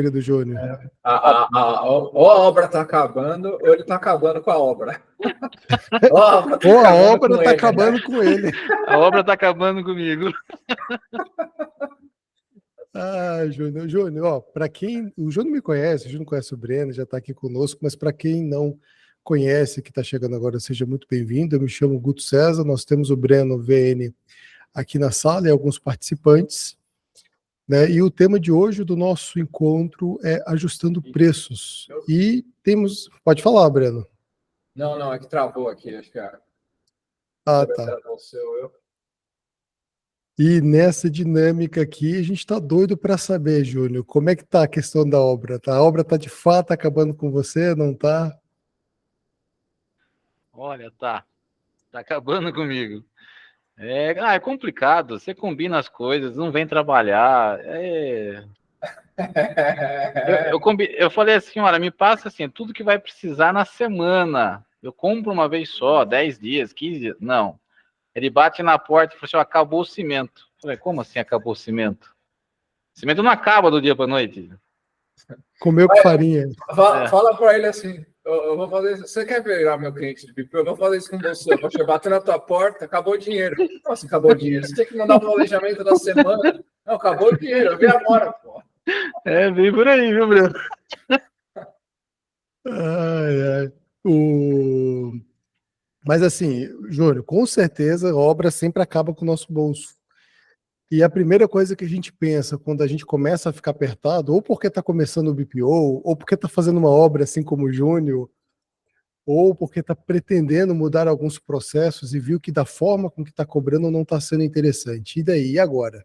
querido Júnior. Ou a obra está acabando, ou ele está acabando com a obra. Ou a obra está acabando com ele. A obra está acabando comigo. Júnior, ó, para quem... O Júnior me conhece, o Júnior conhece o Breno, já está aqui conosco, mas para quem não conhece, que está chegando agora, seja muito bem-vindo. Eu me chamo Guto César, nós temos o Breno VN aqui na sala e alguns participantes, né? E o tema de hoje do nosso encontro é ajustando preços. E temos... Pode falar, Breno. Não, é que travou aqui, acho que era. Tá. E nessa dinâmica aqui, a gente está doido para saber, Júnior, como é que tá a questão da obra? Tá? A obra está de fato acabando com você, não tá? Olha, tá acabando comigo. É complicado, você combina as coisas, não vem trabalhar. Eu falei assim, olha, me passa assim, tudo que vai precisar na semana. Eu compro uma vez só, 10 dias, 15 dias. Não. Ele bate na porta e fala assim, acabou o cimento. Eu falei, como assim acabou o cimento? O cimento não acaba do dia para noite. Comeu com farinha. Fala para ele assim, eu vou fazer isso. Você quer virar meu cliente de BIP? Eu vou fazer isso com você. Eu vou bater na tua porta, acabou o dinheiro. Nossa, acabou o dinheiro. Você tem que mandar o planejamento da semana. Não, acabou o dinheiro. Eu vi agora, pô. Vem por aí, viu, Bruno? Mas assim, Júnior, com certeza a obra sempre acaba com o nosso bolso. E a primeira coisa que a gente pensa quando a gente começa a ficar apertado, ou porque está começando o BPO, ou porque está fazendo uma obra assim como o Júnior, ou porque está pretendendo mudar alguns processos e viu que da forma com que está cobrando não está sendo interessante. E daí, e agora?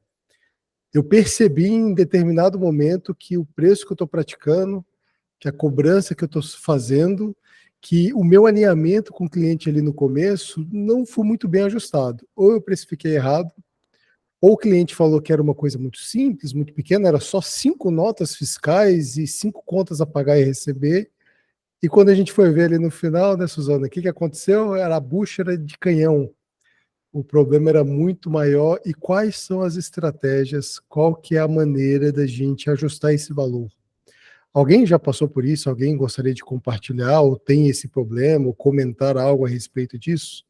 Eu percebi em determinado momento que o preço que eu estou praticando, que a cobrança que eu estou fazendo, que o meu alinhamento com o cliente ali no começo não foi muito bem ajustado. Ou eu precifiquei errado, ou o cliente falou que era uma coisa muito simples, muito pequena, era só 5 notas fiscais e 5 contas a pagar e receber. E quando a gente foi ver ali no final, né, Suzana, o que aconteceu? Era a bucha era de canhão. O problema era muito maior. E quais são as estratégias? Qual que é a maneira da gente ajustar esse valor? Alguém já passou por isso? Alguém gostaria de compartilhar ou tem esse problema ou comentar algo a respeito disso?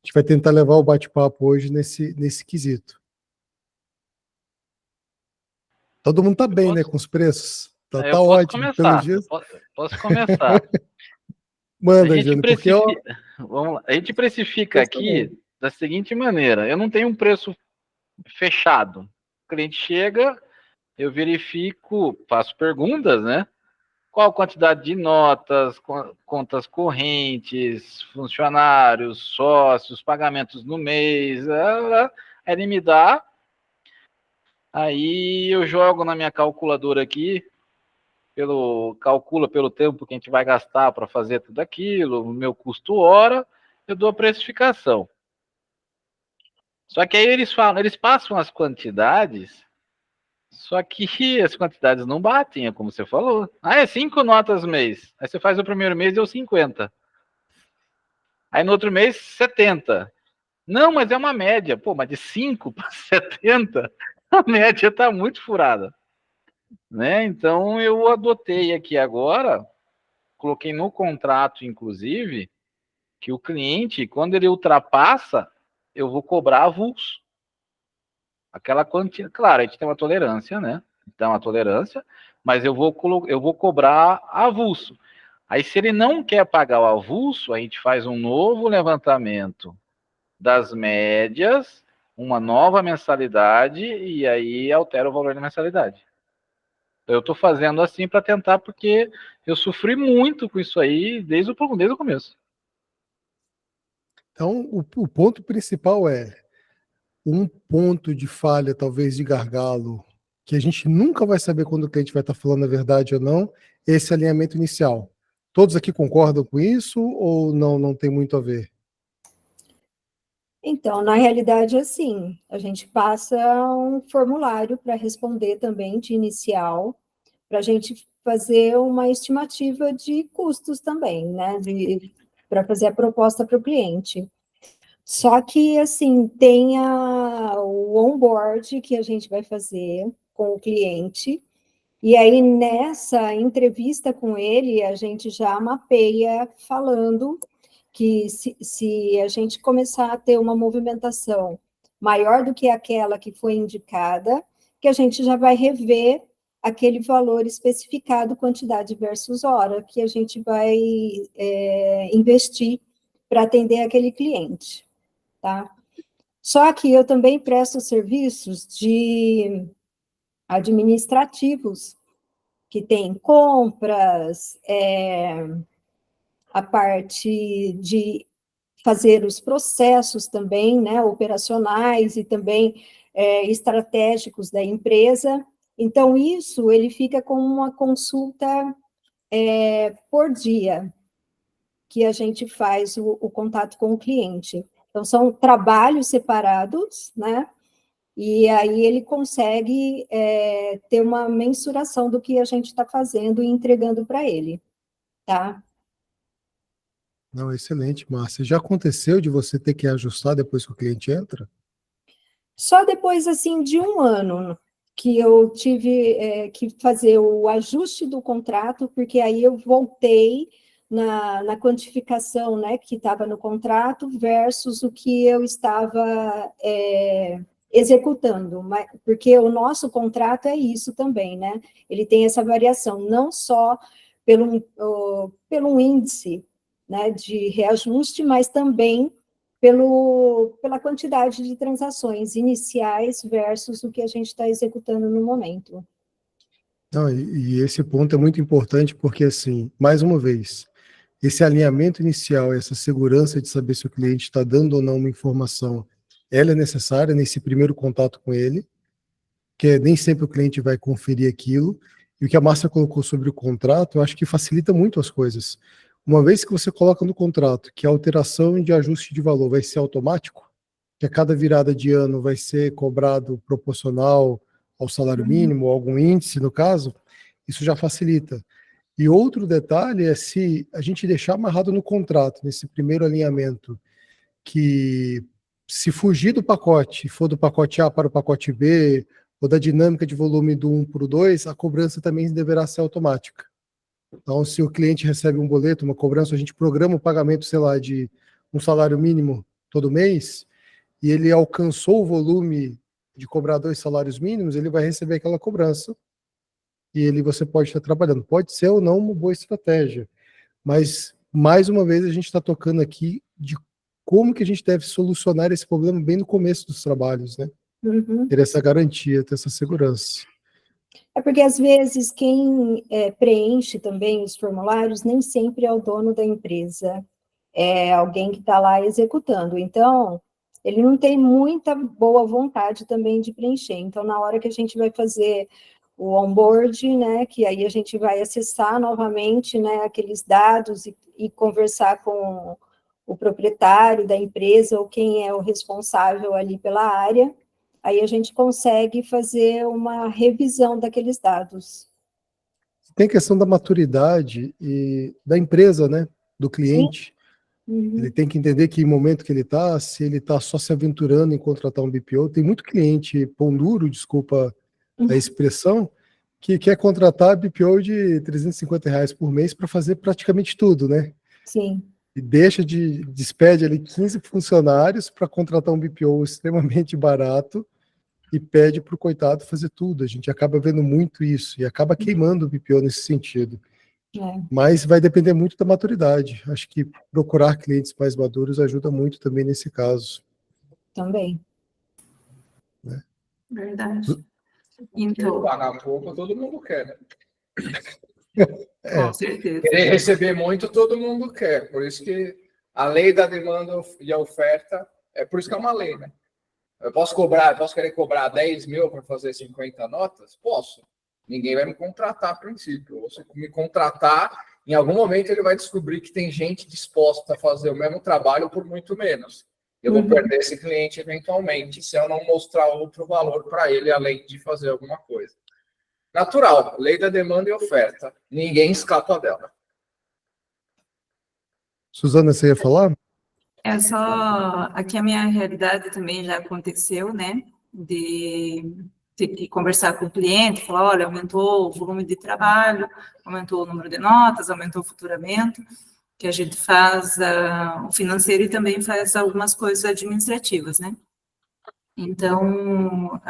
A gente vai tentar levar o bate-papo hoje nesse quesito. Todo mundo tá bem, né, com os preços? Tá ótimo, pelos dias. Posso começar. Manda, Júnior, porque vamos lá. A gente precifica aqui da seguinte maneira: eu não tenho um preço fechado. O cliente chega, eu verifico, faço perguntas, né? Qual a quantidade de notas, contas correntes, funcionários, sócios, pagamentos no mês, ele me dá. Aí eu jogo na minha calculadora aqui, calcula pelo tempo que a gente vai gastar para fazer tudo aquilo, o meu custo hora, eu dou a precificação. Só que aí eles passam as quantidades, só que as quantidades não batem, é como você falou. É 5 notas mês. Aí você faz o primeiro mês, deu 50. Aí no outro mês, 70. Não, mas é uma média. Pô, mas de 5 para 70, a média está muito furada. Né? Então eu adotei aqui agora, coloquei no contrato, inclusive, que o cliente, quando ele ultrapassa, eu vou cobrar avulso. Aquela quantia, claro, a gente tem uma tolerância, né? Então, uma tolerância, mas eu vou cobrar avulso. Aí, se ele não quer pagar o avulso, a gente faz um novo levantamento das médias, uma nova mensalidade, e aí altera o valor da mensalidade. Eu estou fazendo assim para tentar, porque eu sofri muito com isso aí desde o começo. Então, o ponto principal é um ponto de falha, talvez de gargalo, que a gente nunca vai saber quando o cliente vai estar falando a verdade ou não, esse alinhamento inicial. Todos aqui concordam com isso ou não tem muito a ver? Então, na realidade, assim, a gente passa um formulário para responder também de inicial, para a gente fazer uma estimativa de custos também, né, para fazer a proposta para o cliente. Só que, assim, tem o onboard que a gente vai fazer com o cliente, E aí, nessa entrevista com ele, a gente já mapeia falando que se a gente começar a ter uma movimentação maior do que aquela que foi indicada, que a gente já vai rever aquele valor especificado, quantidade versus hora, que a gente vai investir para atender aquele cliente, tá? Só que eu também presto serviços de administrativos, que tem compras, a parte de fazer os processos também, né, operacionais e também estratégicos da empresa. Então, isso ele fica com uma consulta por dia, que a gente faz o contato com o cliente. Então, são trabalhos separados, né? E aí ele consegue ter uma mensuração do que a gente está fazendo e entregando para ele, tá? Não, excelente, Márcia. Já aconteceu de você ter que ajustar depois que o cliente entra? Só depois, assim, de um ano que eu tive que fazer o ajuste do contrato, porque aí eu voltei na quantificação, né, que estava no contrato versus o que eu estava executando, porque o nosso contrato é isso também, né? Ele tem essa variação, não só pelo índice, né, de reajuste, mas também pela quantidade de transações iniciais versus o que a gente está executando no momento. Não, e esse ponto é muito importante porque, assim, mais uma vez, esse alinhamento inicial, essa segurança de saber se o cliente está dando ou não uma informação, ela é necessária nesse primeiro contato com ele, que nem sempre o cliente vai conferir aquilo. E o que a Márcia colocou sobre o contrato, eu acho que facilita muito as coisas. Uma vez que você coloca no contrato que a alteração de ajuste de valor vai ser automático, que a cada virada de ano vai ser cobrado proporcional ao salário mínimo, ou algum índice, no caso, isso já facilita. E outro detalhe é se a gente deixar amarrado no contrato, nesse primeiro alinhamento, que se fugir do pacote, for do pacote A para o pacote B, ou da dinâmica de volume do 1 para o 2, a cobrança também deverá ser automática. Então, se o cliente recebe um boleto, uma cobrança, a gente programa o pagamento, sei lá, de um salário mínimo todo mês, e ele alcançou o volume de cobrar 2 salários mínimos, ele vai receber aquela cobrança, e ele você pode estar trabalhando. Pode ser ou não uma boa estratégia, mas, mais uma vez, a gente está tocando aqui de como que a gente deve solucionar esse problema bem no começo dos trabalhos, né? Uhum. Ter essa garantia, ter essa segurança. É porque, às vezes, quem preenche também os formulários nem sempre é o dono da empresa, é alguém que está lá executando. Então, ele não tem muita boa vontade também de preencher. Então, na hora que a gente vai fazer o onboard, né, que aí a gente vai acessar novamente, né, aqueles dados e conversar com o proprietário da empresa ou quem é o responsável ali pela área, aí a gente consegue fazer uma revisão daqueles dados. Tem questão da maturidade e da empresa, né? Do cliente. Uhum. Ele tem que entender que momento que ele está, se ele está só se aventurando em contratar um BPO. Tem muito cliente pão duro, desculpa a expressão, que quer contratar BPO de R$ 350 por mês para fazer praticamente tudo, né? Sim. E despede ali 15 funcionários para contratar um BPO extremamente barato e pede para o coitado fazer tudo. A gente acaba vendo muito isso e acaba queimando o BPO nesse sentido. Mas vai depender muito da maturidade. Acho que procurar clientes mais maduros ajuda muito também nesse caso. Também. Né? Verdade. Então, pagar pouco, todo mundo quer, né? Com certeza. Querer receber muito, todo mundo quer. Por isso que a lei da demanda e a oferta, é por isso que é uma lei, né? Eu posso querer cobrar 10 mil para fazer 50 notas? Posso. Ninguém vai me contratar a princípio. Se me contratar, em algum momento ele vai descobrir que tem gente disposta a fazer o mesmo trabalho por muito menos. Eu vou perder esse cliente eventualmente se eu não mostrar outro valor para ele, além de fazer alguma coisa. Natural, lei da demanda e oferta. Ninguém escapa dela. Suzana, você ia falar? É só... Aqui a minha realidade também já aconteceu, né? De ter que conversar com o cliente, falar, olha, aumentou o volume de trabalho, aumentou o número de notas, aumentou o faturamento, que a gente faz o financeiro e também faz algumas coisas administrativas, né? Então,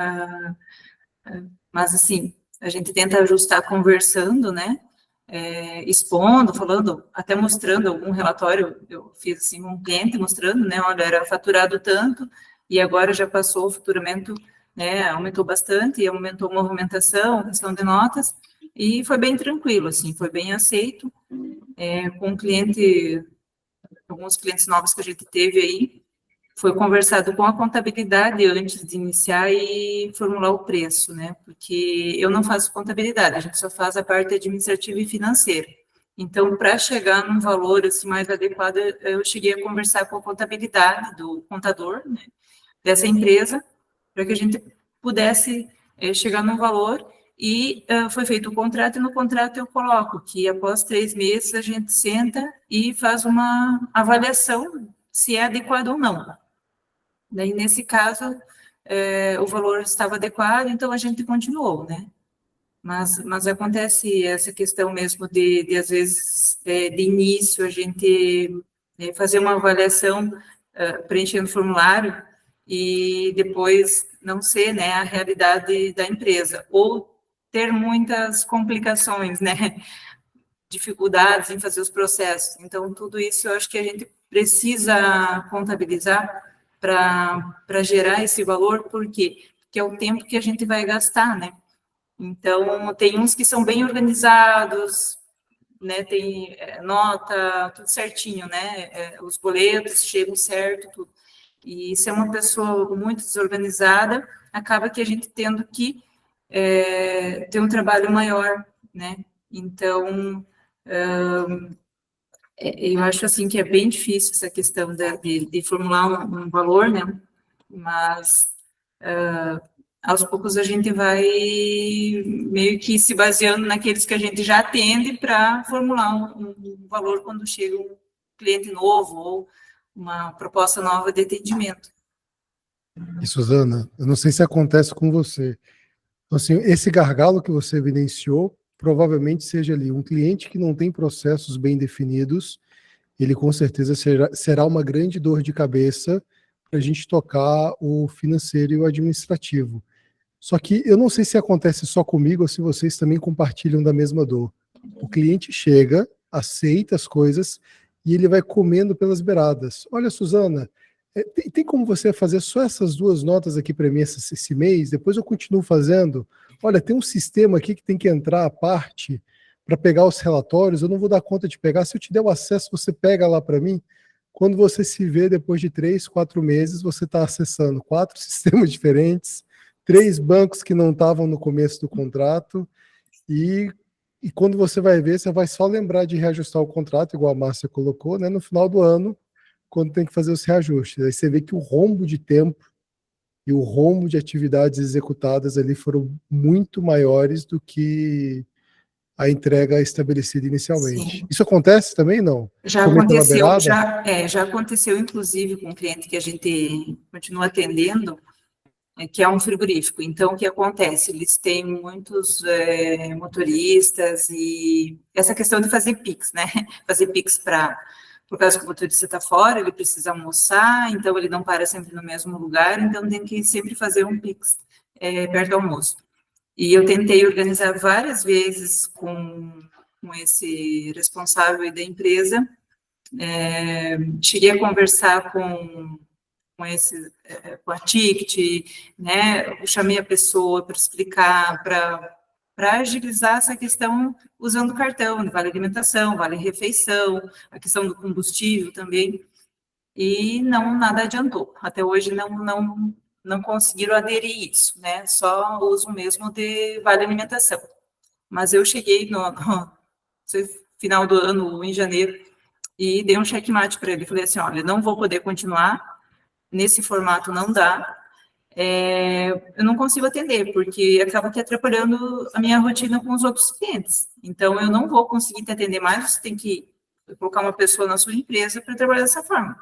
mas assim, a gente tenta ajustar conversando, né? Expondo, falando, até mostrando algum relatório, eu fiz assim um cliente mostrando, né? Olha, era faturado tanto e agora já passou o faturamento, né? Aumentou bastante e aumentou a movimentação, questão de notas e foi bem tranquilo, assim, foi bem aceito. Com alguns clientes novos que a gente teve aí, foi conversado com a contabilidade antes de iniciar e formular o preço, né? Porque eu não faço contabilidade, a gente só faz a parte administrativa e financeira. Então, para chegar num valor assim, mais adequado, eu cheguei a conversar com a contabilidade do contador, né, dessa empresa, para que a gente pudesse chegar num valor e foi feito o contrato, e no contrato eu coloco que após 3 meses a gente senta e faz uma avaliação se é adequado ou não. Daí, nesse caso, o valor estava adequado, então a gente continuou, né? Mas acontece essa questão mesmo de às vezes, de início, a gente fazer uma avaliação preenchendo o formulário e depois não ser, né, a realidade da empresa, ou ter muitas complicações, né? Dificuldades em fazer os processos. Então, tudo isso eu acho que a gente precisa contabilizar para gerar esse valor, por quê? Porque é o tempo que a gente vai gastar, né? Então, tem uns que são bem organizados, né? Tem nota, tudo certinho, né? Os boletos chegam certo, tudo. E se é uma pessoa muito desorganizada, acaba que a gente tendo que ter um trabalho maior, né? Então, eu acho assim que é bem difícil essa questão de formular um valor, né? Mas aos poucos a gente vai meio que se baseando naqueles que a gente já atende para formular um valor quando chega um cliente novo ou uma proposta nova de atendimento. E, Suzana, eu não sei se acontece com você. Então, assim, esse gargalo que você evidenciou provavelmente seja ali um cliente que não tem processos bem definidos, ele com certeza será uma grande dor de cabeça para a gente tocar o financeiro e o administrativo. Só que eu não sei se acontece só comigo ou se vocês também compartilham da mesma dor. O cliente chega, aceita as coisas e ele vai comendo pelas beiradas. Olha, Suzana, tem como você fazer só essas 2 notas aqui para mim esse mês? Depois eu continuo fazendo. Olha, tem um sistema aqui que tem que entrar à parte para pegar os relatórios. Eu não vou dar conta de pegar. Se eu te der o acesso, você pega lá para mim. Quando você se vê depois de 3, 4 meses, você está acessando 4 sistemas diferentes, 3 bancos que não estavam no começo do contrato, e quando você vai ver, você vai só lembrar de reajustar o contrato, igual a Márcia colocou, né, no final do ano, quando tem que fazer os reajustes. Aí você vê que o rombo de tempo e o rombo de atividades executadas ali foram muito maiores do que a entrega estabelecida inicialmente. Sim. Isso acontece também, não? Já Comer pela aconteceu, beirada? já aconteceu, inclusive, com um cliente que a gente continua atendendo, que é um frigorífico. Então, o que acontece? Eles têm muitos motoristas e essa questão de fazer Pix, né? Fazer Pix por causa que o motorista está fora, ele precisa almoçar, então ele não para sempre no mesmo lugar, então tem que sempre fazer um Pix perto do almoço. E eu tentei organizar várias vezes com esse responsável da empresa, cheguei a conversar com a Ticket, né? Eu chamei a pessoa para explicar, para agilizar essa questão usando cartão, vale alimentação, vale refeição, a questão do combustível também, e nada adiantou. Até hoje não conseguiram aderir isso, né? Só uso mesmo de vale alimentação. Mas eu cheguei no final do ano, em janeiro, e dei um checkmate para ele. Falei assim, olha, não vou poder continuar, nesse formato não dá, eu não consigo atender, porque acaba que atrapalhando a minha rotina com os outros clientes. Então, eu não vou conseguir te atender mais, você tem que colocar uma pessoa na sua empresa para trabalhar dessa forma.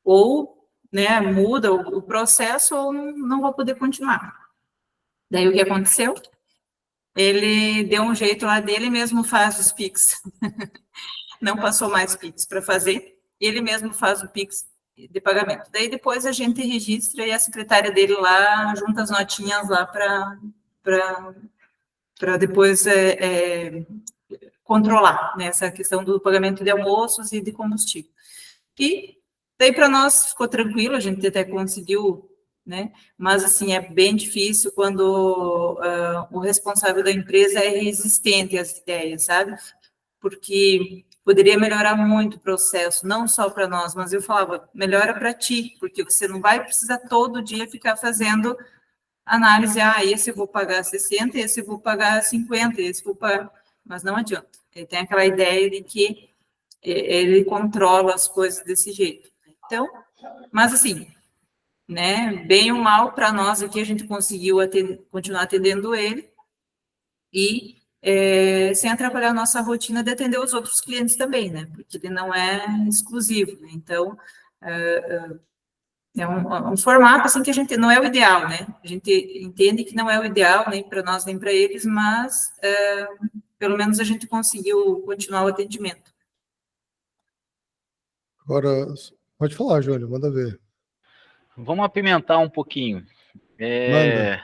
Ou, né, muda o processo, ou não vou poder continuar. Daí o que aconteceu? Ele deu um jeito lá dele mesmo faz os Pix. Não passou mais Pix para fazer, ele mesmo faz o Pix de pagamento. Daí depois a gente registra e a secretária dele lá junta as notinhas lá para depois controlar, né, essa questão do pagamento de almoços e de combustível. E daí para nós ficou tranquilo, a gente até conseguiu, né? Mas assim é bem difícil quando o responsável da empresa é resistente às ideias, sabe? Porque poderia melhorar muito o processo, não só para nós, mas eu falava, melhora para ti, porque você não vai precisar todo dia ficar fazendo análise, esse eu vou pagar 60, esse eu vou pagar 50, esse eu vou pagar... Mas não adianta. Ele tem aquela ideia de que ele controla as coisas desse jeito. Então, mas assim, né, bem ou mal para nós aqui, a gente conseguiu continuar atendendo ele e sem atrapalhar a nossa rotina de atender os outros clientes também, né, porque ele não é exclusivo, né? Então, é um formato, assim, que a gente, não é o ideal, né, a gente entende que não é o ideal, nem para nós, nem para eles, mas pelo menos a gente conseguiu continuar o atendimento. Agora, pode falar, Júlio, manda ver. Vamos apimentar um pouquinho. Manda.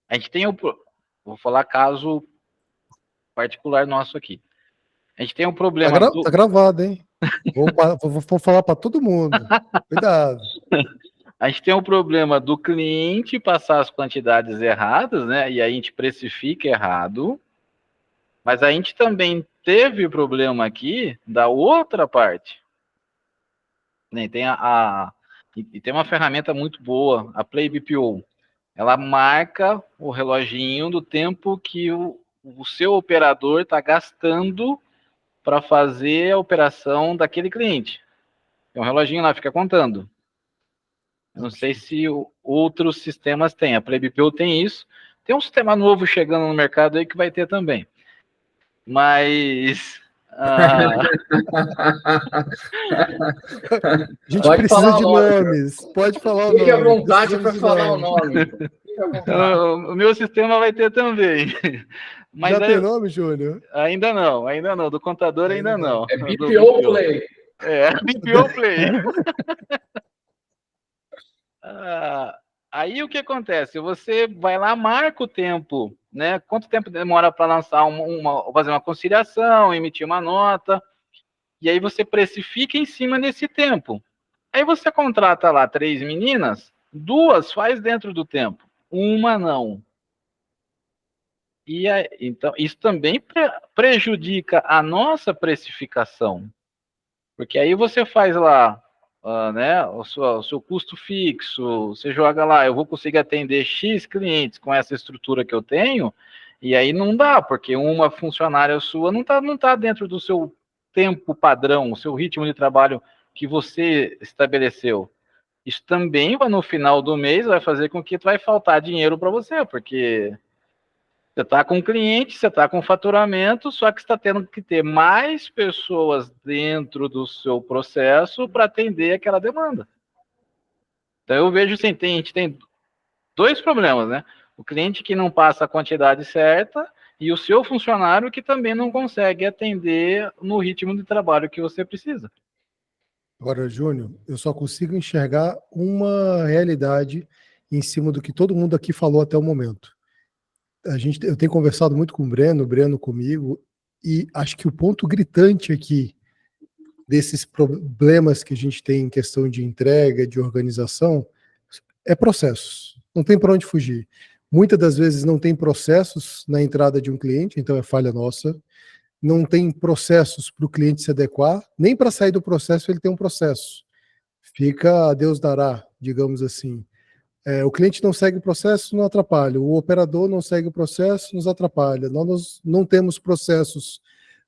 A gente tem vou falar caso particular nosso aqui. A gente tem um problema... Tá gravado, hein? Vou falar para todo mundo. Cuidado. A gente tem um problema do cliente passar as quantidades erradas, né? E a gente precifica errado. Mas a gente também teve problema aqui da outra parte. Né? E tem uma ferramenta muito boa, a Play BPO. Ela marca o reloginho do tempo que o seu operador está gastando para fazer a operação daquele cliente. Tem um reloginho lá, fica contando. Não sei se outros sistemas têm. A Play BPO tem isso. Tem um sistema novo chegando no mercado aí que vai ter também. Mas... A gente precisa de nomes. Pode falar o nome. Fique à vontade para falar o nome. O meu sistema vai ter também. Mas já tem nome, Júlio? Ainda não. Do contador ainda não. É BPO Play. BPO Play. Aí o que acontece? Você vai lá, marca o tempo, né? Quanto tempo demora para lançar fazer uma conciliação, emitir uma nota, e aí você precifica em cima desse tempo. Aí você contrata lá 3 meninas, 2 faz dentro do tempo, 1 não. E aí, então, isso também prejudica a nossa precificação, porque aí você faz lá, né, o seu custo fixo, você joga lá, eu vou conseguir atender X clientes com essa estrutura que eu tenho, e aí não dá, porque uma funcionária sua não tá dentro do seu tempo padrão, o seu ritmo de trabalho que você estabeleceu. Isso também, no final do mês, vai fazer com que vai faltar dinheiro para você, porque você está com cliente, você está com faturamento, só que você está tendo que ter mais pessoas dentro do seu processo para atender aquela demanda. Então, eu vejo assim, a gente tem 2 problemas, né? O cliente que não passa a quantidade certa e o seu funcionário que também não consegue atender no ritmo de trabalho que você precisa. Agora, Júnior, eu só consigo enxergar uma realidade em cima do que todo mundo aqui falou até o momento. Eu tenho conversado muito com o Breno comigo, e acho que o ponto gritante aqui desses problemas que a gente tem em questão de entrega, de organização, é processos. Não tem para onde fugir. Muitas das vezes não tem processos na entrada de um cliente, então é falha nossa. Não tem processos para o cliente se adequar, nem para sair do processo ele tem um processo. Fica a Deus dará, digamos assim. O cliente não segue o processo, não atrapalha. O operador não segue o processo, nos atrapalha. Nós não temos processos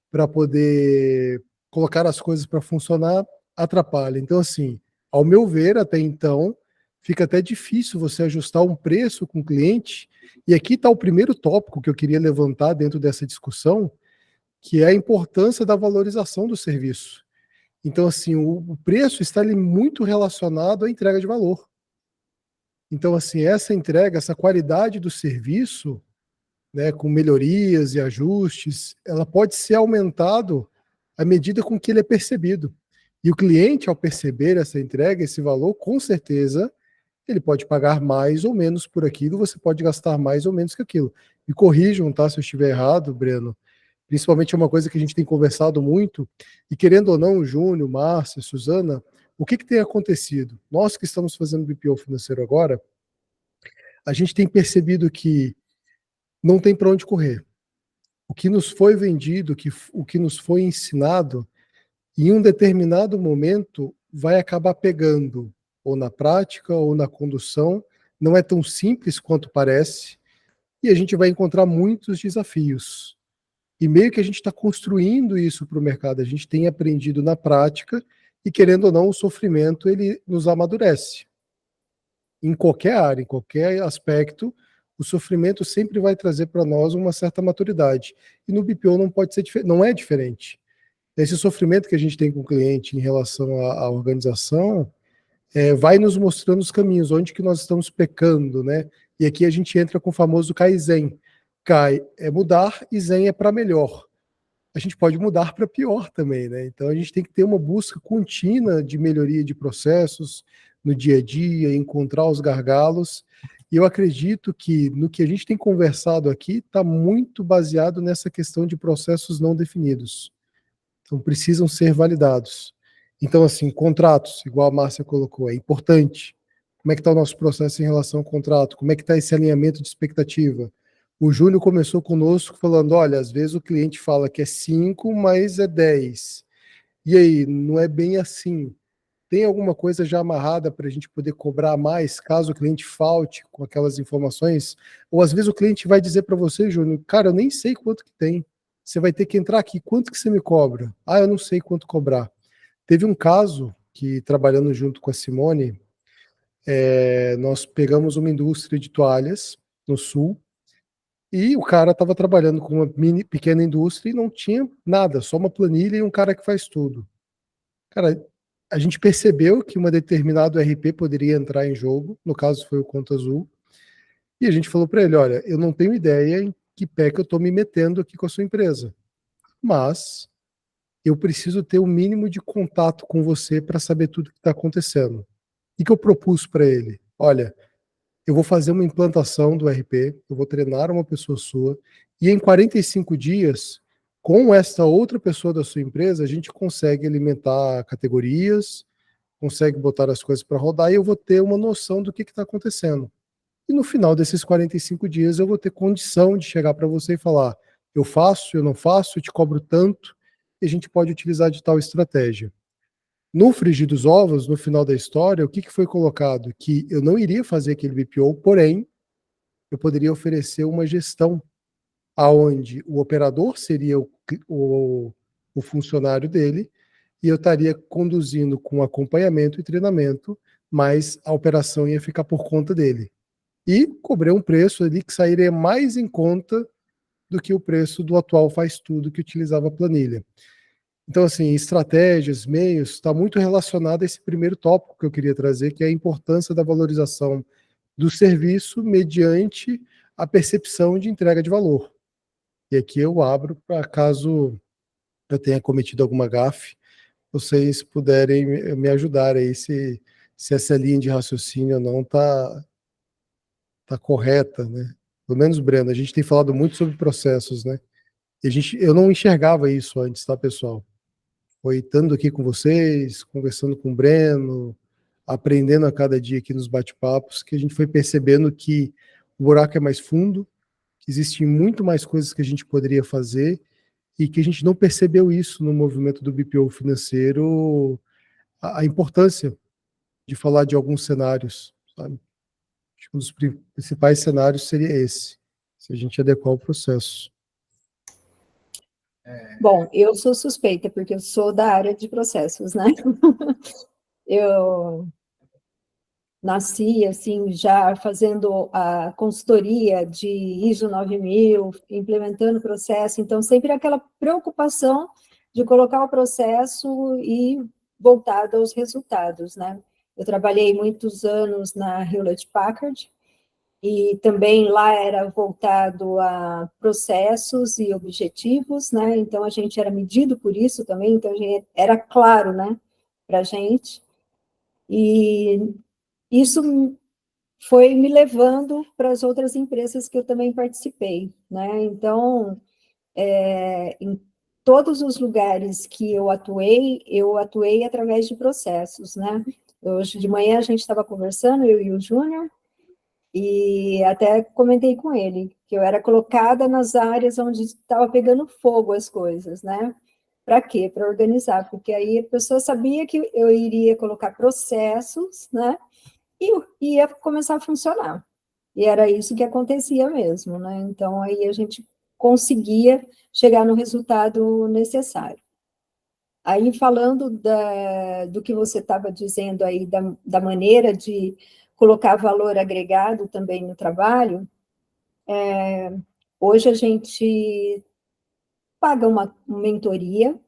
para poder colocar as coisas para funcionar, atrapalha. Então, assim, ao meu ver, até então, fica até difícil você ajustar um preço com o cliente. E aqui está o primeiro tópico que eu queria levantar dentro dessa discussão, que é a importância da valorização do serviço. Então, assim, o preço está ali muito relacionado à entrega de valor. Então, assim, essa entrega, essa qualidade do serviço, né, com melhorias e ajustes, ela pode ser aumentado à medida com que ele é percebido. E o cliente, ao perceber essa entrega, esse valor, com certeza, ele pode pagar mais ou menos por aquilo, você pode gastar mais ou menos que aquilo. Me corrijam, tá, se eu estiver errado, Breno. Principalmente é uma coisa que a gente tem conversado muito, e querendo ou não, Júnior, Márcia, Suzana, o que tem acontecido? Nós que estamos fazendo BPO financeiro agora, a gente tem percebido que não tem para onde correr. O que nos foi vendido, o que nos foi ensinado, em um determinado momento vai acabar pegando, ou na prática, ou na condução, não é tão simples quanto parece, e a gente vai encontrar muitos desafios. E meio que a gente está construindo isso para o mercado, a gente tem aprendido na prática, e querendo ou não, o sofrimento ele nos amadurece. Em qualquer área, em qualquer aspecto, o sofrimento sempre vai trazer para nós uma certa maturidade. E no BPO não pode ser não é diferente. Esse sofrimento que a gente tem com o cliente em relação à organização vai nos mostrando os caminhos, onde que nós estamos pecando, né? E aqui a gente entra com o famoso Kaizen. Kai é mudar e Zen é para melhor. A gente pode mudar para pior também, né? Então a gente tem que ter uma busca contínua de melhoria de processos no dia a dia, encontrar os gargalos. E eu acredito que no que a gente tem conversado aqui está muito baseado nessa questão de processos não definidos. Então precisam ser validados. Então, assim, contratos, igual a Márcia colocou, é importante. Como é que está o nosso processo em relação ao contrato? Como é que está esse alinhamento de expectativa? O Júnior começou conosco falando, olha, às vezes o cliente fala que é 5, mas é 10. E aí, não é bem assim. Tem alguma coisa já amarrada para a gente poder cobrar mais, caso o cliente falte com aquelas informações? Ou às vezes o cliente vai dizer para você, Júnior, cara, eu nem sei quanto que tem. Você vai ter que entrar aqui, quanto que você me cobra? Ah, eu não sei quanto cobrar. Teve um caso que, trabalhando junto com a Simone, nós pegamos uma indústria de toalhas no Sul, e o cara estava trabalhando com uma pequena indústria e não tinha nada, só uma planilha e um cara que faz tudo. Cara, a gente percebeu que uma determinado RP poderia entrar em jogo, no caso foi o Conta Azul, e a gente falou para ele, olha, eu não tenho ideia em que pé que eu estou me metendo aqui com a sua empresa, mas eu preciso ter o mínimo de contato com você para saber tudo o que está acontecendo. O que eu propus para ele? Olha, eu vou fazer uma implantação do RP, eu vou treinar uma pessoa sua, e em 45 dias, com essa outra pessoa da sua empresa, a gente consegue alimentar categorias, consegue botar as coisas para rodar, e eu vou ter uma noção do que está acontecendo. E no final desses 45 dias, eu vou ter condição de chegar para você e falar, eu faço, eu não faço, eu te cobro tanto, e a gente pode utilizar de tal estratégia. No frigir dos ovos, no final da história, o que foi colocado? Que eu não iria fazer aquele BPO, porém, eu poderia oferecer uma gestão aonde o operador seria o funcionário dele e eu estaria conduzindo com acompanhamento e treinamento, mas a operação ia ficar por conta dele. E cobrei um preço ali que sairia mais em conta do que o preço do atual faz tudo que utilizava a planilha. Então, assim, estratégias, meios, está muito relacionado a esse primeiro tópico que eu queria trazer, que é a importância da valorização do serviço mediante a percepção de entrega de valor. E aqui eu abro para caso eu tenha cometido alguma gafe, vocês puderem me ajudar aí se essa linha de raciocínio não tá correta, né? Pelo menos, Breno, a gente tem falado muito sobre processos, né? E eu não enxergava isso antes, tá, pessoal? Foi estando aqui com vocês, conversando com o Breno, aprendendo a cada dia aqui nos bate-papos, que a gente foi percebendo que o buraco é mais fundo, que existem muito mais coisas que a gente poderia fazer e que a gente não percebeu isso no movimento do BPO financeiro, a importância de falar de alguns cenários, sabe? Acho que um dos principais cenários seria esse, se a gente adequar o processo. Bom, eu sou suspeita, porque eu sou da área de processos, né? Eu nasci, assim, já fazendo a consultoria de ISO 9000, implementando o processo, então sempre aquela preocupação de colocar o processo e voltado aos resultados, né? Eu trabalhei muitos anos na Hewlett-Packard, e também lá era voltado a processos e objetivos, né? Então, a gente era medido por isso também, então, era claro, né, para a gente. E isso foi me levando para as outras empresas que eu também participei, né? Então, em todos os lugares que eu atuei através de processos, né? Hoje de manhã a gente estava conversando, eu e o Júnior, e até comentei com ele que eu era colocada nas áreas onde estava pegando fogo as coisas, né? Para quê? Para organizar, porque aí a pessoa sabia que eu iria colocar processos, né? E ia começar a funcionar. E era isso que acontecia mesmo, né? Então, aí a gente conseguia chegar no resultado necessário. Aí, falando do que você estava dizendo aí, da maneira de colocar valor agregado também no trabalho, hoje a gente paga uma mentoria,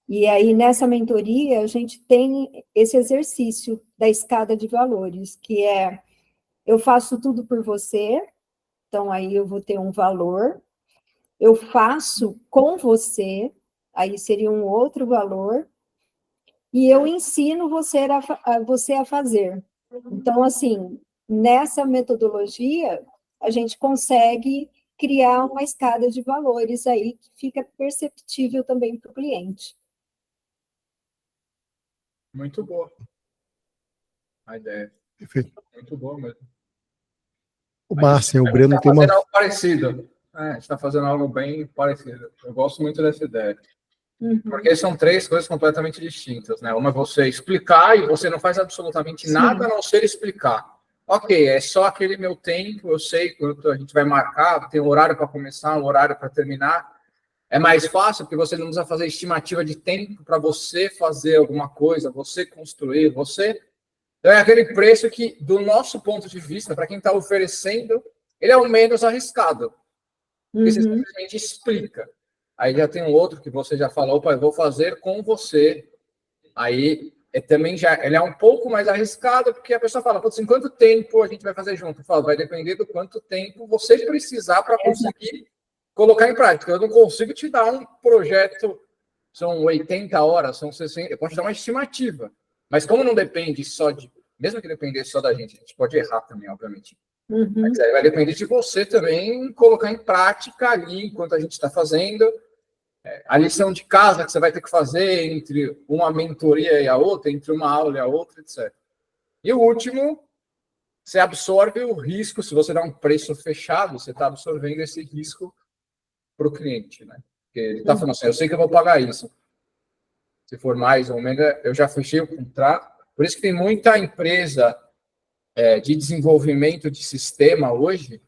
e aí nessa mentoria a gente tem esse exercício da escada de valores, que é, eu faço tudo por você, então aí eu vou ter um valor, eu faço com você, aí seria um outro valor, e eu ensino você a fazer. Então, assim, nessa metodologia, a gente consegue criar uma escada de valores aí que fica perceptível também para o cliente. Muito boa a ideia. Perfeito. Muito boa mesmo. O Márcio, o Breno tem Está uma... fazendo algo parecido. A gente está fazendo algo bem parecido. Eu gosto muito dessa ideia. Porque são três coisas completamente distintas, né? Uma é você explicar e você não faz absolutamente nada a não ser explicar. Ok, é só aquele meu tempo, eu sei quanto a gente vai marcar, tem um horário para começar, um horário para terminar. É mais fácil porque você não precisa fazer estimativa de tempo para você fazer alguma coisa, você construir, você... Então é aquele preço que, do nosso ponto de vista, para quem está oferecendo, ele é o menos arriscado. Porque você simplesmente explica. Aí já tem um outro que você já falou, opa, eu vou fazer com você. Aí também já ele é um pouco mais arriscado, porque a pessoa fala, putz, em quanto tempo a gente vai fazer junto? Eu falo, vai depender do quanto tempo você precisar para conseguir colocar em prática. Eu não consigo te dar um projeto, são 80 horas, são 60, eu posso te dar uma estimativa. Mas como não depende só de, mesmo que dependesse só da gente pode errar também, obviamente. Mas aí vai depender de você também colocar em prática ali, enquanto a gente está fazendo. A lição de casa que você vai ter que fazer entre uma mentoria e a outra, entre uma aula e a outra, etc. E o último, você absorve o risco. Se você dá um preço fechado, você está absorvendo esse risco para o cliente, né? Porque ele está falando assim, eu sei que eu vou pagar isso. Se for mais ou menos, eu já fechei o contrato. Por isso que tem muita empresa de desenvolvimento de sistema hoje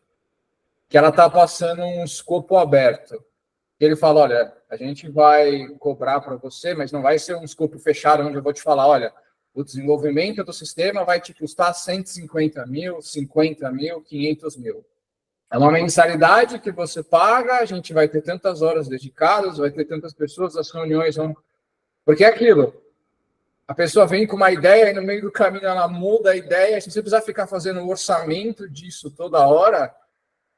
que ela está passando um escopo aberto. Ele fala, olha, a gente vai cobrar para você, mas não vai ser um escopo fechado onde eu vou te falar, olha, o desenvolvimento do sistema vai te custar 150 mil, 50 mil, 500 mil. É uma mensalidade que você paga, a gente vai ter tantas horas dedicadas, vai ter tantas pessoas, as reuniões vão... Porque é aquilo, a pessoa vem com uma ideia e no meio do caminho ela muda a ideia, se você precisar ficar fazendo o orçamento disso toda hora,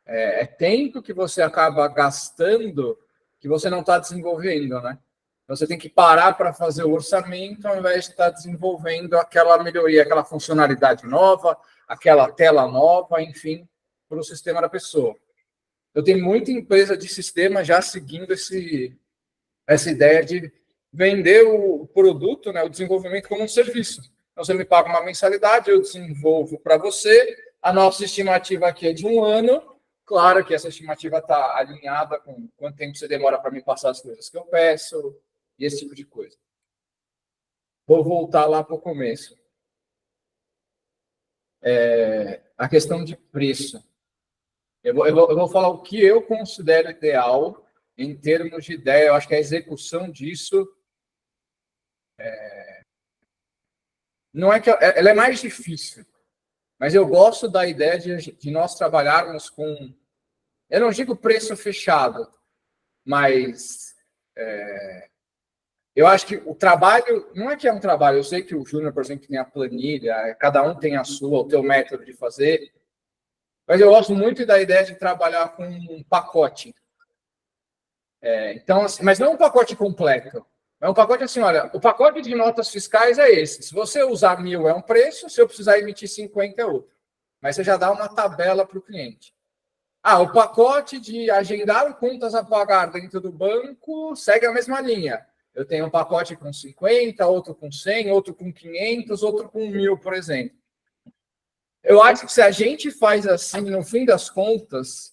é tempo que você acaba gastando que você não está desenvolvendo, né? Você tem que parar para fazer o orçamento ao invés de estar desenvolvendo aquela melhoria, aquela funcionalidade nova, aquela tela nova, enfim, para o sistema da pessoa. Eu tenho muita empresa de sistema já seguindo essa ideia de vender o produto, né, o desenvolvimento como um serviço. Então, você me paga uma mensalidade, eu desenvolvo para você, a nossa estimativa aqui é de 1 ano, claro que essa estimativa está alinhada com quanto tempo você demora para me passar as coisas que eu peço, e esse tipo de coisa. Vou voltar lá para o começo. A questão de preço. Eu vou falar o que eu considero ideal em termos de ideia. Eu acho que a execução disso não é que ela é mais difícil, mas eu gosto da ideia de nós trabalharmos com, eu não digo preço fechado, mas eu acho que o trabalho, não é que é um trabalho, eu sei que o Júnior, por exemplo, tem a planilha, cada um tem a sua, o teu método de fazer, mas eu gosto muito da ideia de trabalhar com um pacote. Então, assim, mas não um pacote completo. É um pacote assim, olha, o pacote de notas fiscais é esse. Se você usar 1.000 é um preço, se eu precisar emitir 50 é outro. Mas você já dá uma tabela para o cliente. O pacote de agendar contas a pagar dentro do banco segue a mesma linha. Eu tenho um pacote com 50, outro com 100, outro com 500, outro com 1.000, por exemplo. Eu acho que se a gente faz assim, no fim das contas,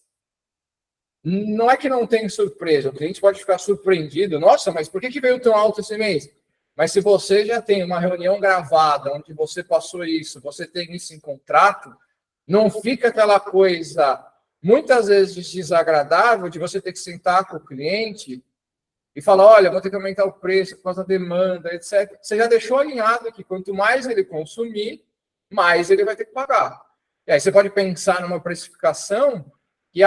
não é que não tem surpresa. O cliente pode ficar surpreendido. Nossa, mas por que veio tão alto esse mês? Mas se você já tem uma reunião gravada, onde você passou isso, você tem isso em contrato, não fica aquela coisa, muitas vezes desagradável, de você ter que sentar com o cliente e falar, olha, vou ter que aumentar o preço por causa da demanda, etc. Você já deixou alinhado que quanto mais ele consumir, mais ele vai ter que pagar. E aí você pode pensar numa precificação que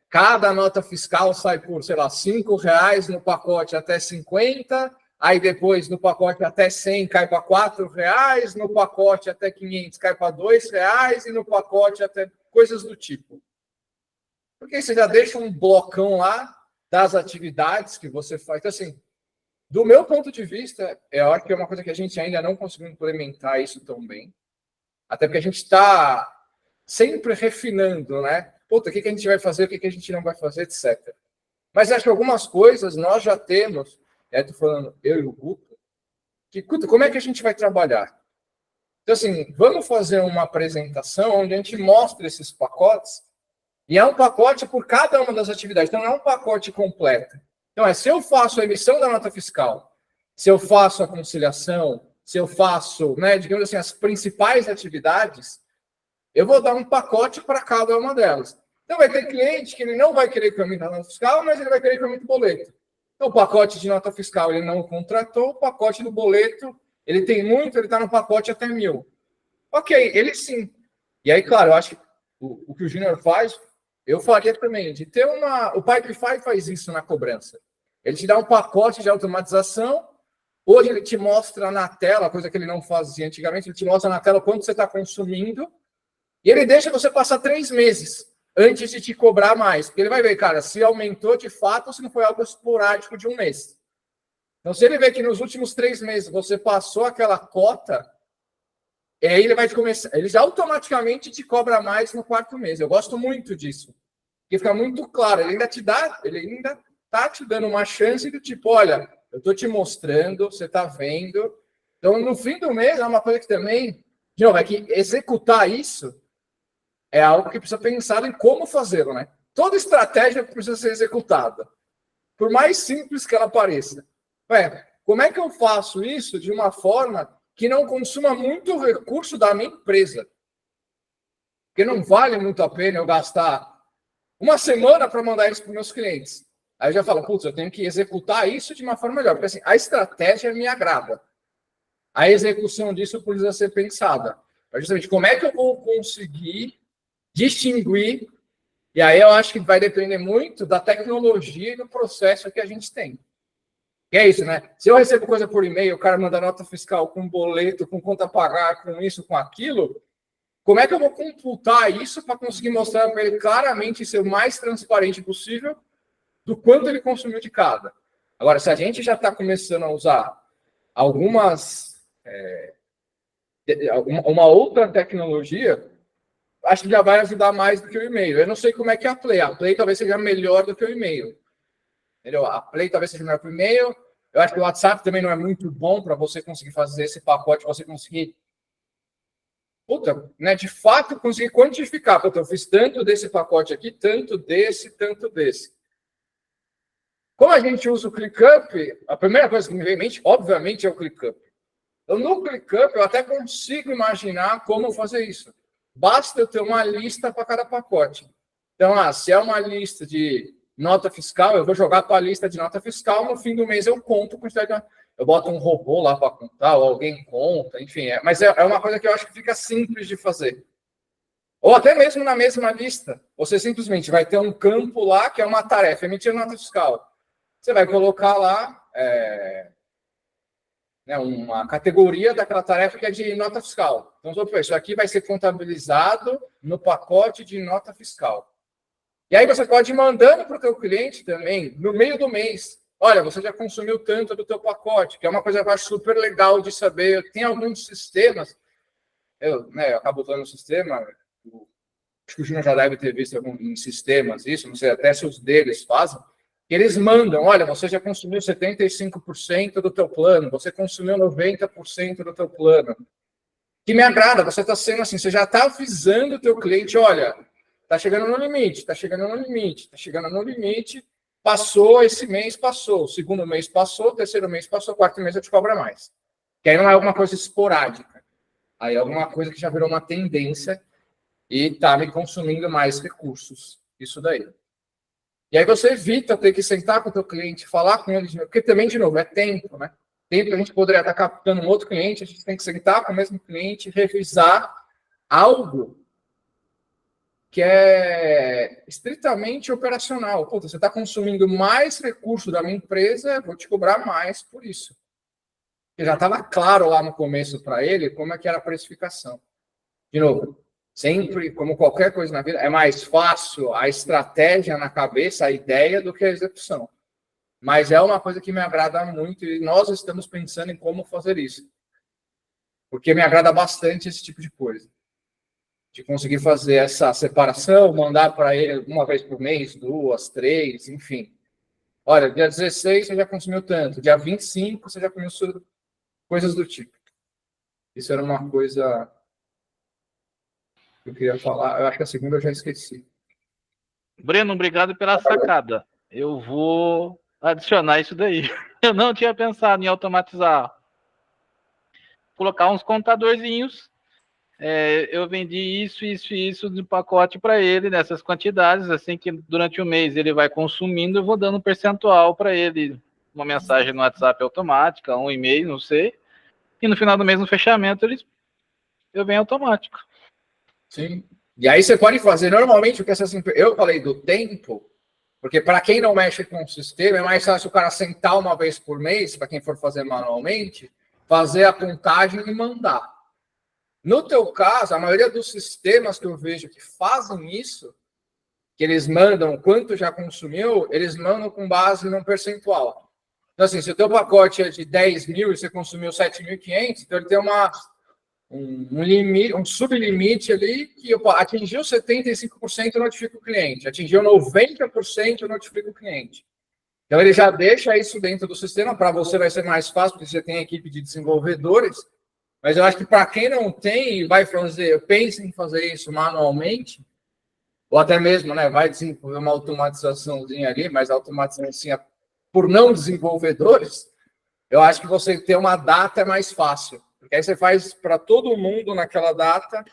cada nota fiscal sai por, sei lá, R$5 no pacote até 50, aí depois no pacote até 100 cai para R$4, no pacote até 500 cai para R$2 e no pacote até coisas do tipo. Porque você já deixa um blocão lá das atividades que você faz. Então, assim, do meu ponto de vista, eu acho que é uma coisa que a gente ainda não conseguiu implementar isso tão bem. Até porque a gente está sempre refinando, né? Puta, o que a gente vai fazer, o que a gente não vai fazer, etc. Mas acho que algumas coisas nós já temos, estou falando eu e o Guto, que, como é que a gente vai trabalhar? Então, assim, vamos fazer uma apresentação onde a gente mostra esses pacotes, e é um pacote por cada uma das atividades, então não é um pacote completo. Então, se eu faço a emissão da nota fiscal, se eu faço a conciliação, se eu faço, né, digamos assim, as principais atividades, eu vou dar um pacote para cada uma delas. Então, vai ter cliente que ele não vai querer que eu emita a nota fiscal, mas ele vai querer que eu emita o boleto. Então, o pacote de nota fiscal ele não contratou, o pacote do boleto, ele tem muito, ele está no pacote até 1.000. Ok, ele sim. E aí, claro, eu acho que o que o Júnior faz, eu faria também, de ter uma... O Pipefy faz isso na cobrança. Ele te dá um pacote de automatização, hoje ele te mostra na tela, coisa que ele não fazia antigamente, ele te mostra na tela quanto você está consumindo, e ele deixa você passar 3 meses antes de te cobrar mais. Porque ele vai ver, cara, se aumentou de fato ou se não foi algo esporádico de um mês. Então, se ele vê que nos últimos 3 meses você passou aquela cota, aí ele vai começar, ele já automaticamente te cobra mais no 4º mês. Eu gosto muito disso. Porque fica muito claro, ele ainda está te dando uma chance do tipo, olha, eu estou te mostrando, você está vendo. Então, no fim do mês, é uma coisa que também, de novo, é que executar isso é algo que precisa pensar em como fazê-lo, né? Toda estratégia precisa ser executada, por mais simples que ela pareça. Como é que eu faço isso de uma forma que não consuma muito recurso da minha empresa? Porque não vale muito a pena eu gastar uma semana para mandar isso para os meus clientes. Aí eu já falo, putz, eu tenho que executar isso de uma forma melhor. Porque assim, a estratégia me agrada. A execução disso precisa ser pensada. Mas justamente, como é que eu vou conseguir distinguir? E aí eu acho que vai depender muito da tecnologia e do processo que a gente tem. E é isso, né? Se eu recebo coisa por e-mail, o cara manda nota fiscal com boleto, com conta a pagar, com isso, com aquilo, como é que eu vou computar isso para conseguir mostrar para ele claramente e ser o mais transparente possível do quanto ele consumiu de cada? Agora, se a gente já está começando a usar uma outra tecnologia, acho que já vai ajudar mais do que o e-mail. Eu não sei como é que é a Play. A Play talvez seja melhor do que o e-mail. Entendeu? A Play talvez seja melhor que o e-mail. Eu acho que o WhatsApp também não é muito bom para você conseguir fazer esse pacote, você conseguir, né, de fato, conseguir quantificar. Eu fiz tanto desse pacote aqui, tanto desse, tanto desse. Como a gente usa o ClickUp, a primeira coisa que me vem em mente, obviamente, é o ClickUp. Então, no ClickUp, eu até consigo imaginar como fazer isso. Basta eu ter uma lista para cada pacote. Então, se é uma lista de nota fiscal, eu vou jogar para a lista de nota fiscal, no fim do mês eu conto a quantidade de... Eu boto um robô lá para contar, ou alguém conta, enfim. Mas é uma coisa que eu acho que fica simples de fazer. Ou até mesmo na mesma lista, você simplesmente vai ter um campo lá que é uma tarefa, emitir nota fiscal. Você vai colocar lá uma categoria daquela tarefa que é de nota fiscal. Então, isso aqui vai ser contabilizado no pacote de nota fiscal. E aí você pode ir mandando para o teu cliente também, no meio do mês. Olha, você já consumiu tanto do teu pacote, que é uma coisa que eu acho super legal de saber. Tem alguns sistemas, eu acabo usando o sistema, acho que o Júnior já deve ter visto em sistemas isso, não sei até se os deles fazem, que eles mandam, olha, você já consumiu 75% do teu plano, você consumiu 90% do teu plano. Que me agrada, você está sendo assim, você já está avisando o teu cliente, olha, está chegando no limite, está chegando no limite, está chegando no limite, passou, esse mês passou, o segundo mês passou, o terceiro mês passou, o quarto mês eu te cobro mais. Que aí não é alguma coisa esporádica, aí é alguma coisa que já virou uma tendência e está me consumindo mais recursos, isso daí. E aí você evita ter que sentar com o teu cliente, falar com ele, porque também, de novo, é tempo, né? Tempo que a gente poderia estar captando um outro cliente, a gente tem que sentar com o mesmo cliente, revisar algo que é estritamente operacional. Puta, você está consumindo mais recurso da minha empresa, vou te cobrar mais por isso. Porque já estava claro lá no começo para ele como é que era a precificação. De novo, sempre, como qualquer coisa na vida, é mais fácil a estratégia na cabeça, a ideia, do que a execução. Mas é uma coisa que me agrada muito e nós estamos pensando em como fazer isso. Porque me agrada bastante esse tipo de coisa. De conseguir fazer essa separação, mandar para ele uma vez por mês, 2, 3, enfim. Olha, dia 16 você já consumiu tanto, dia 25 você já consumiu coisas do tipo. Isso era uma coisa que eu queria falar. Eu acho que a segunda eu já esqueci. Breno, obrigado pela sacada. Eu vou adicionar isso daí. Eu não tinha pensado em automatizar. Colocar uns contadorzinhos. Eu vendi isso de pacote para ele, nessas quantidades, assim que durante o mês ele vai consumindo, eu vou dando um percentual para ele, uma mensagem no WhatsApp automática, um e-mail, não sei, e no final do mês, no fechamento, eu venho automático. Sim. E aí você pode fazer, normalmente, o que eu falei do tempo, porque para quem não mexe com o sistema, é mais fácil o cara sentar uma vez por mês, para quem for fazer manualmente, fazer a contagem e mandar. No teu caso, a maioria dos sistemas que eu vejo que fazem isso, que eles mandam quanto já consumiu, eles mandam com base num percentual. Então, assim, se o teu pacote é de 10 mil e você consumiu 7.500, então ele tem um limite, um sublimite ali que atingiu 75%, notifica o cliente. Atingiu 90%, notifica o cliente. Então, ele já deixa isso dentro do sistema. Para você vai ser mais fácil, porque você tem equipe de desenvolvedores. Mas eu acho que para quem não tem e vai fazer, pensa em fazer isso manualmente, ou até mesmo, né, vai desenvolver uma automatizaçãozinha ali, mas a automatização por não desenvolvedores, eu acho que você ter uma data é mais fácil. Porque aí você faz para todo mundo naquela data,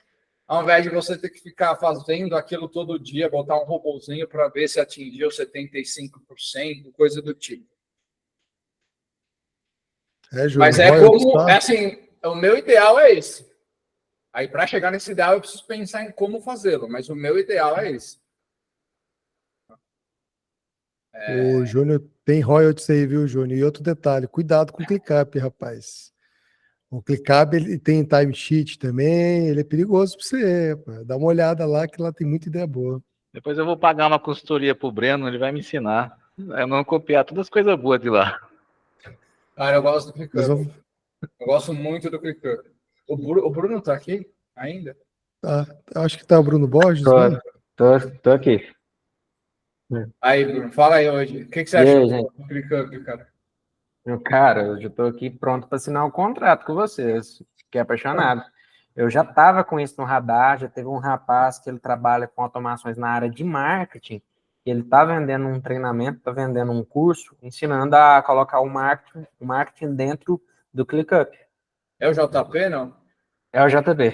ao invés de você ter que ficar fazendo aquilo todo dia, botar um robozinho para ver se atingiu 75%, coisa do tipo. Júlio, mas é como, assim, o meu ideal é esse. Aí, para chegar nesse ideal, eu preciso pensar em como fazê-lo, mas o meu ideal é esse. O Júnior tem royalties aí, viu, Júnior? E outro detalhe, cuidado com o ClickUp, rapaz. O ClickUp, ele tem timesheet também, ele é perigoso para você. Pô. Dá uma olhada lá, que lá tem muita ideia boa. Depois eu vou pagar uma consultoria pro Breno, ele vai me ensinar. Eu não copiar todas as coisas boas de lá. Cara, eu gosto do ClickUp. Eu gosto muito do ClickUp. O Bruno tá aqui ainda? Tá, acho que tá o Bruno Borges, né? Tô aqui. Aí, Bruno, fala aí hoje. O que você achou do ClickUp, cara? Cara, eu já tô aqui pronto para assinar um contrato com vocês. Fiquei apaixonado. Eu já estava com isso no radar, já teve um rapaz que ele trabalha com automações na área de marketing, e ele está vendendo um treinamento, está vendendo um curso, ensinando a colocar o marketing dentro do ClickUp. É o JP, não? É o JB.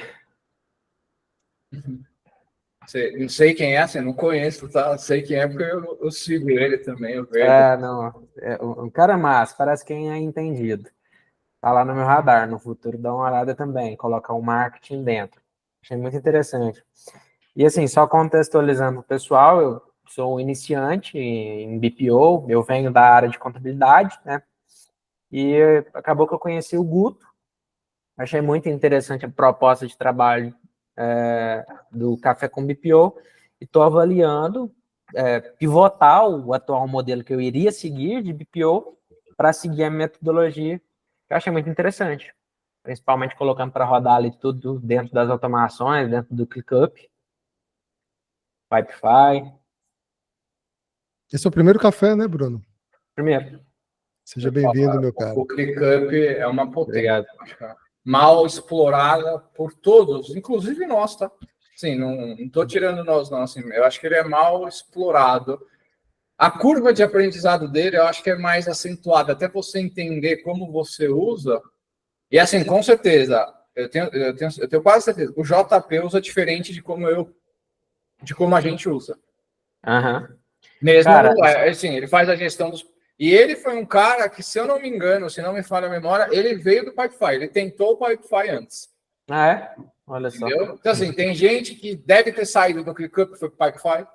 Não sei quem é, assim, não conheço, tá? Sei quem é porque eu sigo ele também, eu vejo. Não. Um cara massa, parece quem é entendido. Tá lá no meu radar, no futuro dá uma olhada também, colocar o marketing dentro. Achei muito interessante. E assim, só contextualizando o pessoal, eu sou um iniciante em BPO, eu venho da área de contabilidade, né? E acabou que eu conheci o Guto, achei muito interessante a proposta de trabalho do Café com BPO, e estou avaliando pivotar o atual modelo que eu iria seguir de BPO para seguir a metodologia, que eu achei muito interessante, principalmente colocando para rodar ali tudo dentro das automações, dentro do ClickUp, Pipefy. Esse é o primeiro café, né, Bruno? Primeiro. Seja bem-vindo, meu cara. O ClickUp é uma potência. Obrigado. Mal explorada por todos, inclusive nós, tá? Sim, não estou tirando nós, não. Assim, eu acho que ele é mal explorado. A curva de aprendizado dele, eu acho que é mais acentuada, até você entender como você usa. E assim, com certeza, eu tenho quase certeza, o JP usa diferente de como a gente usa. Uhum. Mesmo, Cara, assim, ele faz a gestão dos. E ele foi um cara que, se eu não me engano, se não me falha a memória, ele veio do Pipefy, ele tentou o Pipefy antes. Ah, é? Olha só. Entendeu? Então, assim, tem gente que deve ter saído do ClickUp e foi pro Pipefy,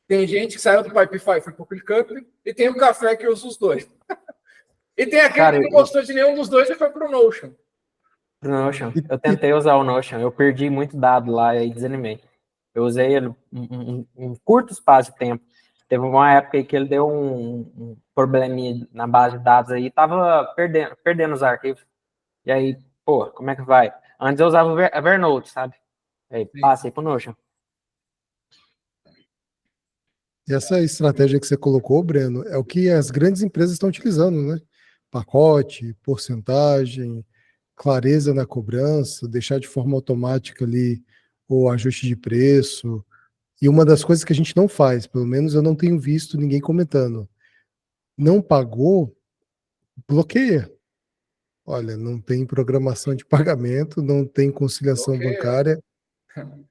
tem gente que saiu do Pipefy e foi pro ClickUp, e tem o café que usa os dois. E tem aquele que não gostou de nenhum dos dois e foi pro Notion. Notion. Eu tentei usar o Notion, eu perdi muito dado lá e aí desanimei. Eu usei ele um curto espaço de tempo. Teve uma época aí que ele deu um probleminha na base de dados aí, tava perdendo os arquivos. E aí, pô, como é que vai? Antes eu usava o Evernote, sabe? Aí passei pro Notion. E essa estratégia que você colocou, Breno, é o que as grandes empresas estão utilizando, né? Pacote, porcentagem, clareza na cobrança, deixar de forma automática ali o ajuste de preço. E uma das coisas que a gente não faz, pelo menos eu não tenho visto ninguém comentando, não pagou, bloqueia. Olha, não tem programação de pagamento, não tem conciliação bancária.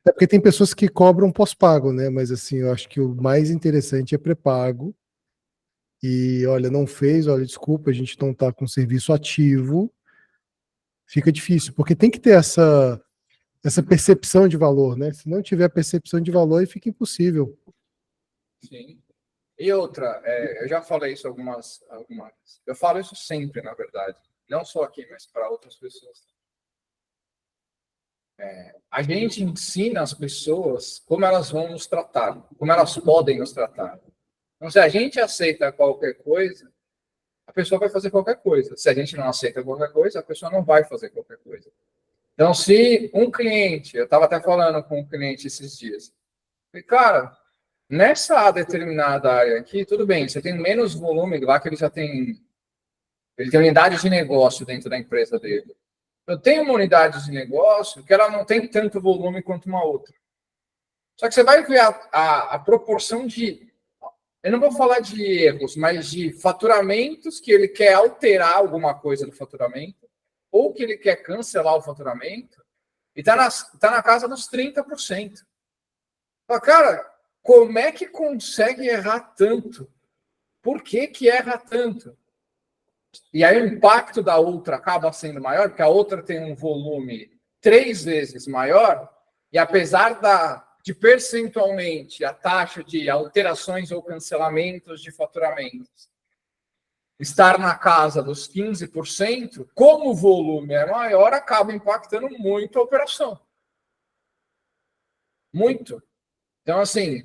É porque tem pessoas que cobram pós-pago, né? Mas assim, eu acho que o mais interessante é pré-pago. E olha, não fez, olha, desculpa, a gente não está com serviço ativo. Fica difícil, porque tem que ter essa percepção de valor, né? Se não tiver percepção de valor, aí fica impossível. Sim. E outra, eu já falei isso algumas. Eu falo isso sempre, na verdade. Não só aqui, mas para outras pessoas. A gente ensina as pessoas como elas vão nos tratar, como elas podem nos tratar. Então, se a gente aceita qualquer coisa, a pessoa vai fazer qualquer coisa. Se a gente não aceita qualquer coisa, a pessoa não vai fazer qualquer coisa. Então, se um cliente, eu estava até falando com um cliente esses dias, e, cara, nessa determinada área aqui, tudo bem, você tem menos volume lá que ele tem unidade de negócio dentro da empresa dele. Eu tenho uma unidade de negócio que ela não tem tanto volume quanto uma outra. Só que você vai ver a proporção de, eu não vou falar de erros, mas de faturamentos que ele quer alterar alguma coisa do faturamento, ou que ele quer cancelar o faturamento, e tá na casa dos 30%. Fala, cara, como é que consegue errar tanto? Por que que erra tanto? E aí o impacto da outra acaba sendo maior, porque a outra tem um volume 3 vezes maior, e apesar de percentualmente a taxa de alterações ou cancelamentos de faturamentos estar na casa dos 15%, como o volume é maior, acaba impactando muito a operação. Muito. Então, assim,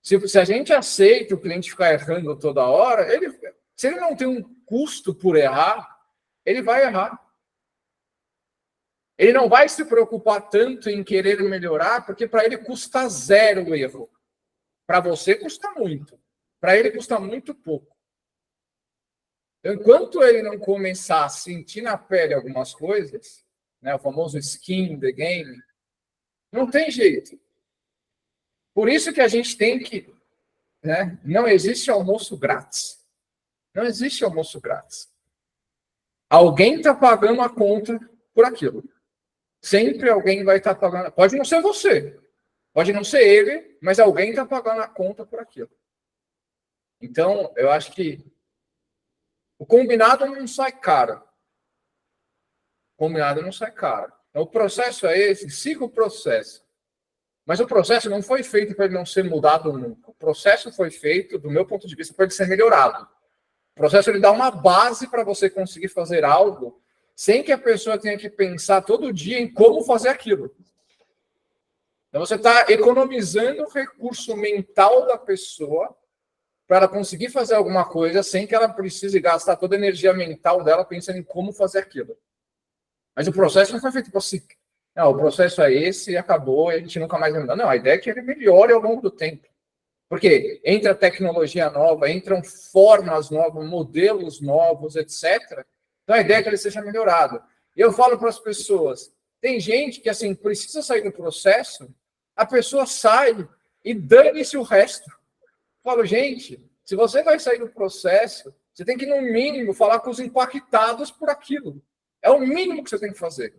se a gente aceita o cliente ficar errando toda hora, se ele não tem um custo por errar, ele vai errar. Ele não vai se preocupar tanto em querer melhorar, porque para ele custa zero o erro. Para você custa muito. Para ele custa muito pouco. Enquanto ele não começar a sentir na pele algumas coisas, né, o famoso skin in the game, não tem jeito. Por isso que a gente tem que... Né, não existe almoço grátis. Não existe almoço grátis. Alguém está pagando a conta por aquilo. Sempre alguém vai estar pagando. Pode não ser você, pode não ser ele, mas alguém está pagando a conta por aquilo. Então, eu acho que o combinado não sai caro. O combinado não sai caro. Então, o processo é esse, siga o processo. Mas o processo não foi feito para ele não ser mudado nunca. O processo foi feito, do meu ponto de vista, para ele ser melhorado. O processo ele dá uma base para você conseguir fazer algo sem que a pessoa tenha que pensar todo dia em como fazer aquilo. Então, você está economizando o recurso mental da pessoa para ela conseguir fazer alguma coisa sem que ela precise gastar toda a energia mental dela pensando em como fazer aquilo. Mas o processo não foi feito assim. Não, o processo é esse e acabou e a gente nunca mais vai mudar. Não, a ideia é que ele melhore ao longo do tempo. Porque entra tecnologia nova, entram formas novas, modelos novos, etc. Então, a ideia é que ele seja melhorado. E eu falo para as pessoas, tem gente que, assim, precisa sair do processo, a pessoa sai e dane-se o resto. Eu falo, gente, se você vai sair do processo, você tem que, no mínimo, falar com os impactados por aquilo. É o mínimo que você tem que fazer.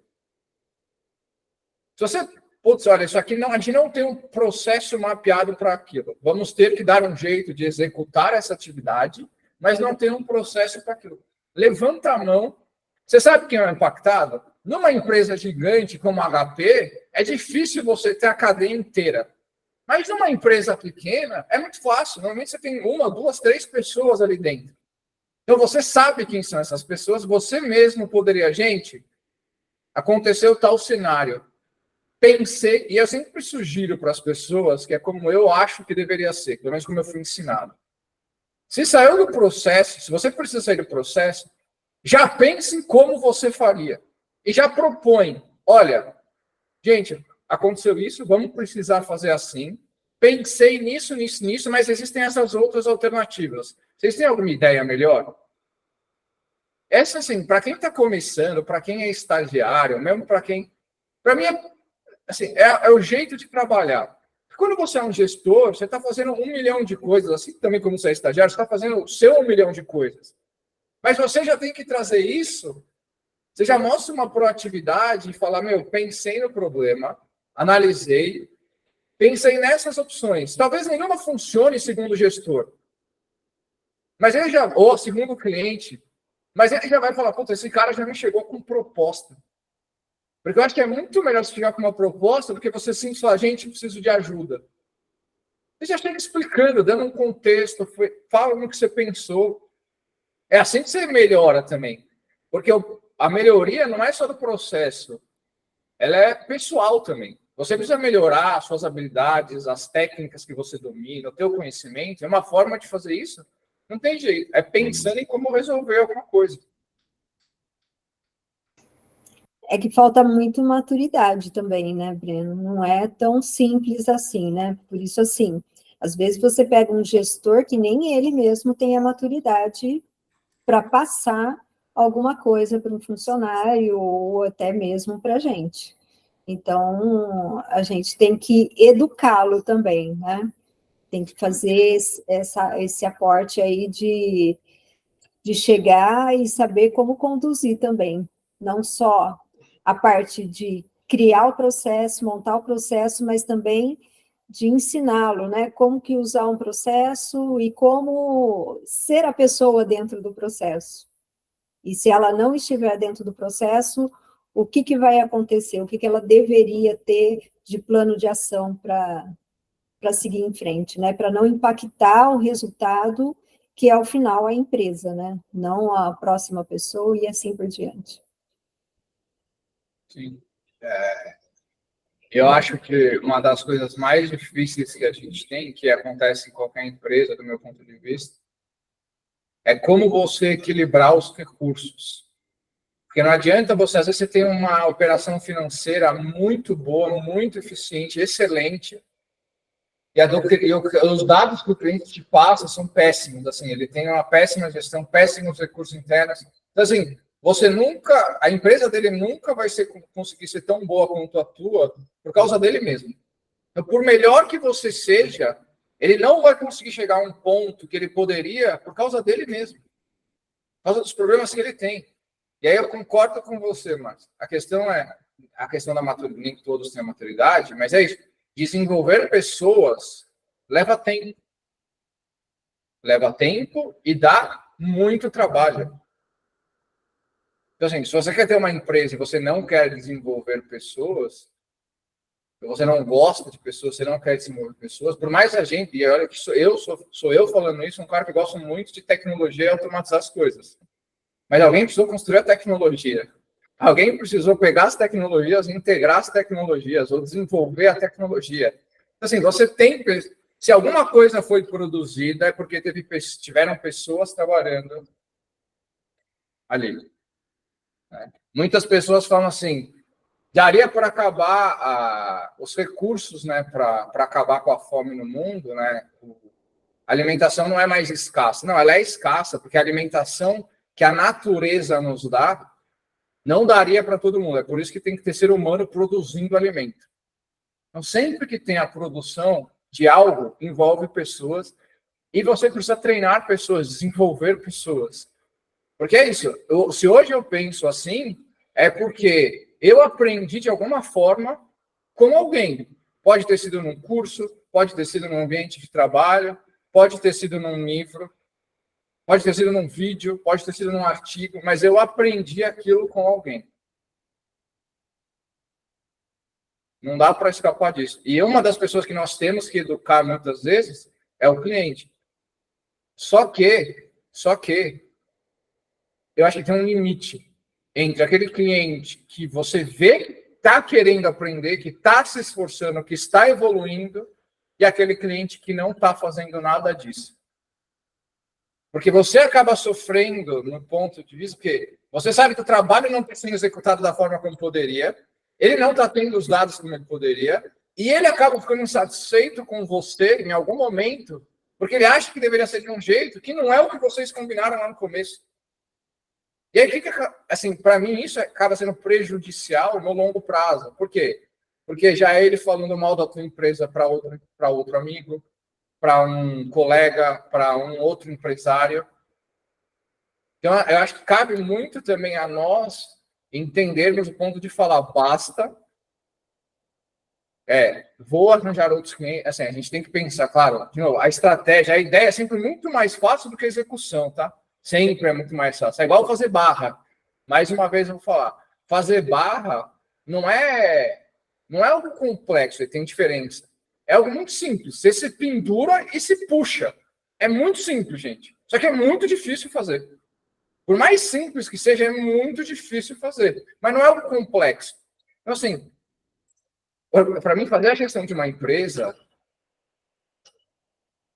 Se você... Putz, olha, isso aqui não, a gente não tem um processo mapeado para aquilo. Vamos ter que dar um jeito de executar essa atividade, mas não tem um processo para aquilo. Levanta a mão. Você sabe quem é impactado? Numa empresa gigante como a HP, é difícil você ter a cadeia inteira. Mas numa empresa pequena, é muito fácil. Normalmente você tem 1, 2, 3 pessoas ali dentro. Então você sabe quem são essas pessoas, você mesmo poderia, gente, aconteceu tal cenário. Pensei, e eu sempre sugiro para as pessoas, que é como eu acho que deveria ser, pelo menos como eu fui ensinado. Se saiu do processo, se você precisa sair do processo, já pense em como você faria. E já propõe, olha, gente, aconteceu isso, vamos precisar fazer assim. Pensei nisso, mas existem essas outras alternativas. Vocês têm alguma ideia melhor? Essa, assim, para quem está começando, para quem é estagiário, mesmo para quem... Para mim, assim, é o jeito de trabalhar. Quando você é um gestor, você está fazendo 1 milhão de coisas, assim também como você é estagiário, você está fazendo o seu 1 milhão de coisas. Mas você já tem que trazer isso, você já mostra uma proatividade e falar, pensei no problema, analisei, pensei nessas opções. Talvez nenhuma funcione segundo o gestor. Mas ele já, ou segundo o cliente, mas ele já vai falar, puta, esse cara já me chegou com proposta. Porque eu acho que é muito melhor você chegar com uma proposta do que você sim falar, gente, preciso de ajuda. Você já chega explicando, dando um contexto, fala no que você pensou. É assim que você melhora também. Porque a melhoria não é só do processo, ela é pessoal também. Você precisa melhorar as suas habilidades, as técnicas que você domina, o teu conhecimento. É uma forma de fazer isso. Não tem jeito. É pensando em como resolver alguma coisa. É que falta muito maturidade também, né, Breno? Não é tão simples assim, né? Por isso, assim, às vezes você pega um gestor que nem ele mesmo tem a maturidade para passar alguma coisa para um funcionário ou até mesmo para a gente. Então, a gente tem que educá-lo também, né? Tem que fazer esse aporte aí de chegar e saber como conduzir também, não só a parte de criar o processo, montar o processo, mas também de ensiná-lo, né? Como que usar um processo e como ser a pessoa dentro do processo. E se ela não estiver dentro do processo, o que vai acontecer? O que ela deveria ter de plano de ação para seguir em frente, né? Para não impactar o resultado que é, ao final, a empresa, né? Não a próxima pessoa e assim por diante. Sim. Eu acho que uma das coisas mais difíceis que a gente tem, que acontece em qualquer empresa, do meu ponto de vista, é como você equilibrar os recursos. Porque não adianta você, às vezes, você tem uma operação financeira muito boa, muito eficiente, excelente, e os dados que o cliente te passa são péssimos. Assim, ele tem uma péssima gestão, péssimos recursos internos. Então, assim, a empresa dele nunca vai conseguir ser tão boa quanto a tua por causa dele mesmo. Então, por melhor que você seja, ele não vai conseguir chegar a um ponto que ele poderia por causa dele mesmo. Por causa dos problemas que ele tem. E aí eu concordo com você, Márcio. A questão da maturidade, nem todos têm a maturidade, mas é isso. Desenvolver pessoas leva tempo. Leva tempo e dá muito trabalho. Então, assim, se você quer ter uma empresa e você não quer desenvolver pessoas, você não gosta de pessoas, você não quer desenvolver pessoas, por mais a gente, e olha que sou eu falando isso, um cara que gosta muito de tecnologia e automatizar as coisas. Mas alguém precisou construir a tecnologia. Alguém precisou pegar as tecnologias, integrar as tecnologias, ou desenvolver a tecnologia. Então, assim, você tem... Se alguma coisa foi produzida, é porque tiveram pessoas trabalhando ali. Né? Muitas pessoas falam assim, daria para acabar os recursos, né, para acabar com a fome no mundo, né? A alimentação não é mais escassa. Não, ela é escassa, porque a alimentação que a natureza nos dá não daria para todo mundo. É por isso que tem que ter ser humano produzindo alimento. Então, sempre que tem a produção de algo, envolve pessoas, e você precisa treinar pessoas, desenvolver pessoas. Porque é isso. Se hoje eu penso assim, é porque eu aprendi de alguma forma com alguém. Pode ter sido num curso, pode ter sido num ambiente de trabalho, pode ter sido num livro, pode ter sido num vídeo, pode ter sido num artigo, mas eu aprendi aquilo com alguém. Não dá para escapar disso. E uma das pessoas que nós temos que educar muitas vezes é o cliente. Só que eu acho que tem um limite entre aquele cliente que você vê que está querendo aprender, que está se esforçando, que está evoluindo, e aquele cliente que não está fazendo nada disso. Porque você acaba sofrendo no ponto de vista que você sabe que o trabalho não está sendo executado da forma como poderia, ele não está tendo os dados como ele poderia, e ele acaba ficando insatisfeito com você em algum momento, porque ele acha que deveria ser de um jeito que não é o que vocês combinaram lá no começo. E aí fica, assim, para mim isso acaba sendo prejudicial no longo prazo. Por quê? Porque já é ele falando mal da tua empresa para outro amigo, para um colega, para um outro empresário. Então, eu acho que cabe muito também a nós entendermos o ponto de falar, basta, vou arranjar outros clientes. Assim, a gente tem que pensar, claro, de novo, a estratégia, a ideia é sempre muito mais fácil do que a execução, tá? Sempre é muito mais fácil. É igual fazer barra. Mais uma vez eu vou falar, fazer barra não é algo complexo, tem diferença. É algo muito simples. Você se pendura e se puxa. É muito simples, gente. Só que é muito difícil fazer. Por mais simples que seja, é muito difícil fazer. Mas não é algo complexo. Então, assim, para mim, fazer a gestão de uma empresa,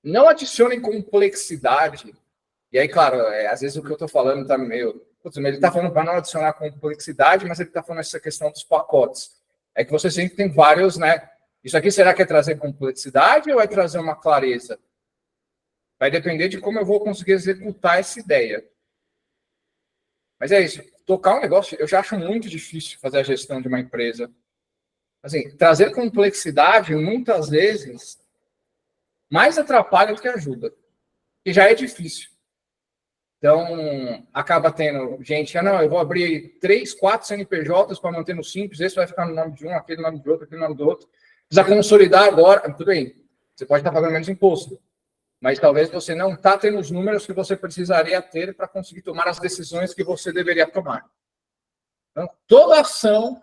não adicione complexidade. E aí, claro, às vezes o que eu estou falando está meio... ele está falando para não adicionar complexidade, mas ele está falando essa questão dos pacotes. É que você sempre tem vários, né? Isso aqui será que é trazer complexidade ou vai trazer uma clareza? Vai depender de como eu vou conseguir executar essa ideia. Mas é isso. Tocar um negócio, eu já acho muito difícil fazer a gestão de uma empresa. Assim, trazer complexidade, muitas vezes, mais atrapalha do que ajuda. E já é difícil. Então, acaba tendo gente, não, eu vou abrir 3, 4 CNPJs para manter no simples, esse vai ficar no nome de um, aquele no nome de outro, aquele no nome do outro. Precisa consolidar agora, tudo bem, você pode estar pagando menos imposto, mas talvez você não está tendo os números que você precisaria ter para conseguir tomar as decisões que você deveria tomar. Então, toda ação,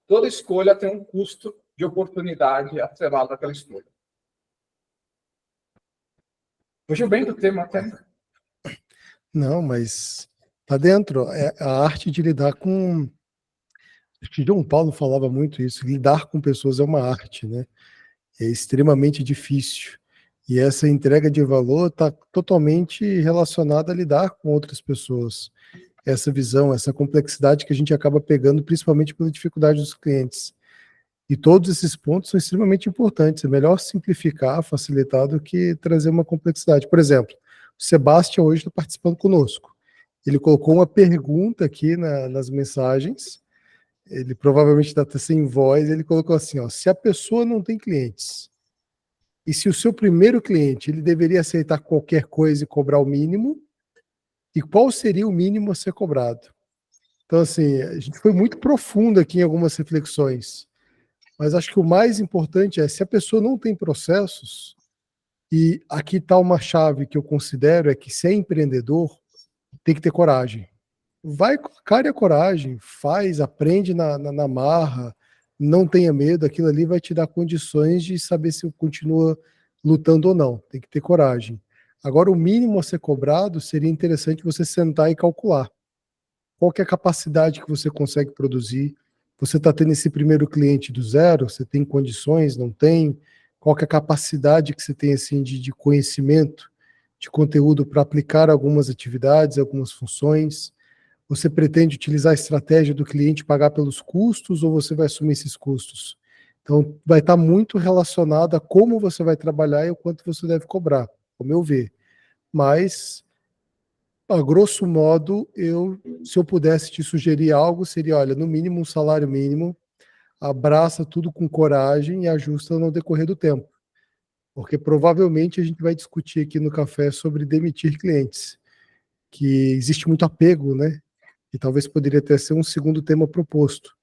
toda escolha tem um custo de oportunidade atrelado àquela escolha. Fugiu bem do tema até. Não, mas tá dentro. É a arte de lidar com... Acho que João Paulo falava muito isso. Lidar com pessoas é uma arte, né? É extremamente difícil. E essa entrega de valor está totalmente relacionada a lidar com outras pessoas. Essa visão, essa complexidade que a gente acaba pegando, principalmente pela dificuldade dos clientes. E todos esses pontos são extremamente importantes. É melhor simplificar, facilitar do que trazer uma complexidade. Por exemplo, o Sebastião hoje está participando conosco. Ele colocou uma pergunta aqui nas mensagens. Ele provavelmente está sem voz. Ele colocou assim, ó, se a pessoa não tem clientes, e se o seu primeiro cliente ele deveria aceitar qualquer coisa e cobrar o mínimo, e qual seria o mínimo a ser cobrado? Então, assim, a gente foi muito profundo aqui em algumas reflexões, mas acho que o mais importante é, se a pessoa não tem processos, e aqui está uma chave que eu considero, é que se é empreendedor, tem que ter coragem. Vai com a cara e a coragem, faz, aprende na marra, não tenha medo, aquilo ali vai te dar condições de saber se continua lutando ou não. Tem que ter coragem. Agora, o mínimo a ser cobrado seria interessante você sentar e calcular. Qual que é a capacidade que você consegue produzir? Você está tendo esse primeiro cliente do zero? Você tem condições? Não tem? Qual que é a capacidade que você tem assim, de conhecimento, de conteúdo para aplicar algumas atividades, algumas funções? Você pretende utilizar a estratégia do cliente pagar pelos custos ou você vai assumir esses custos? Então, vai estar muito relacionado a como você vai trabalhar e o quanto você deve cobrar, ao meu ver. Mas, a grosso modo, se eu pudesse te sugerir algo, seria, olha, no mínimo um salário mínimo, abraça tudo com coragem e ajusta no decorrer do tempo. Porque provavelmente a gente vai discutir aqui no café sobre demitir clientes, que existe muito apego, né? E talvez poderia até ser um segundo tema proposto.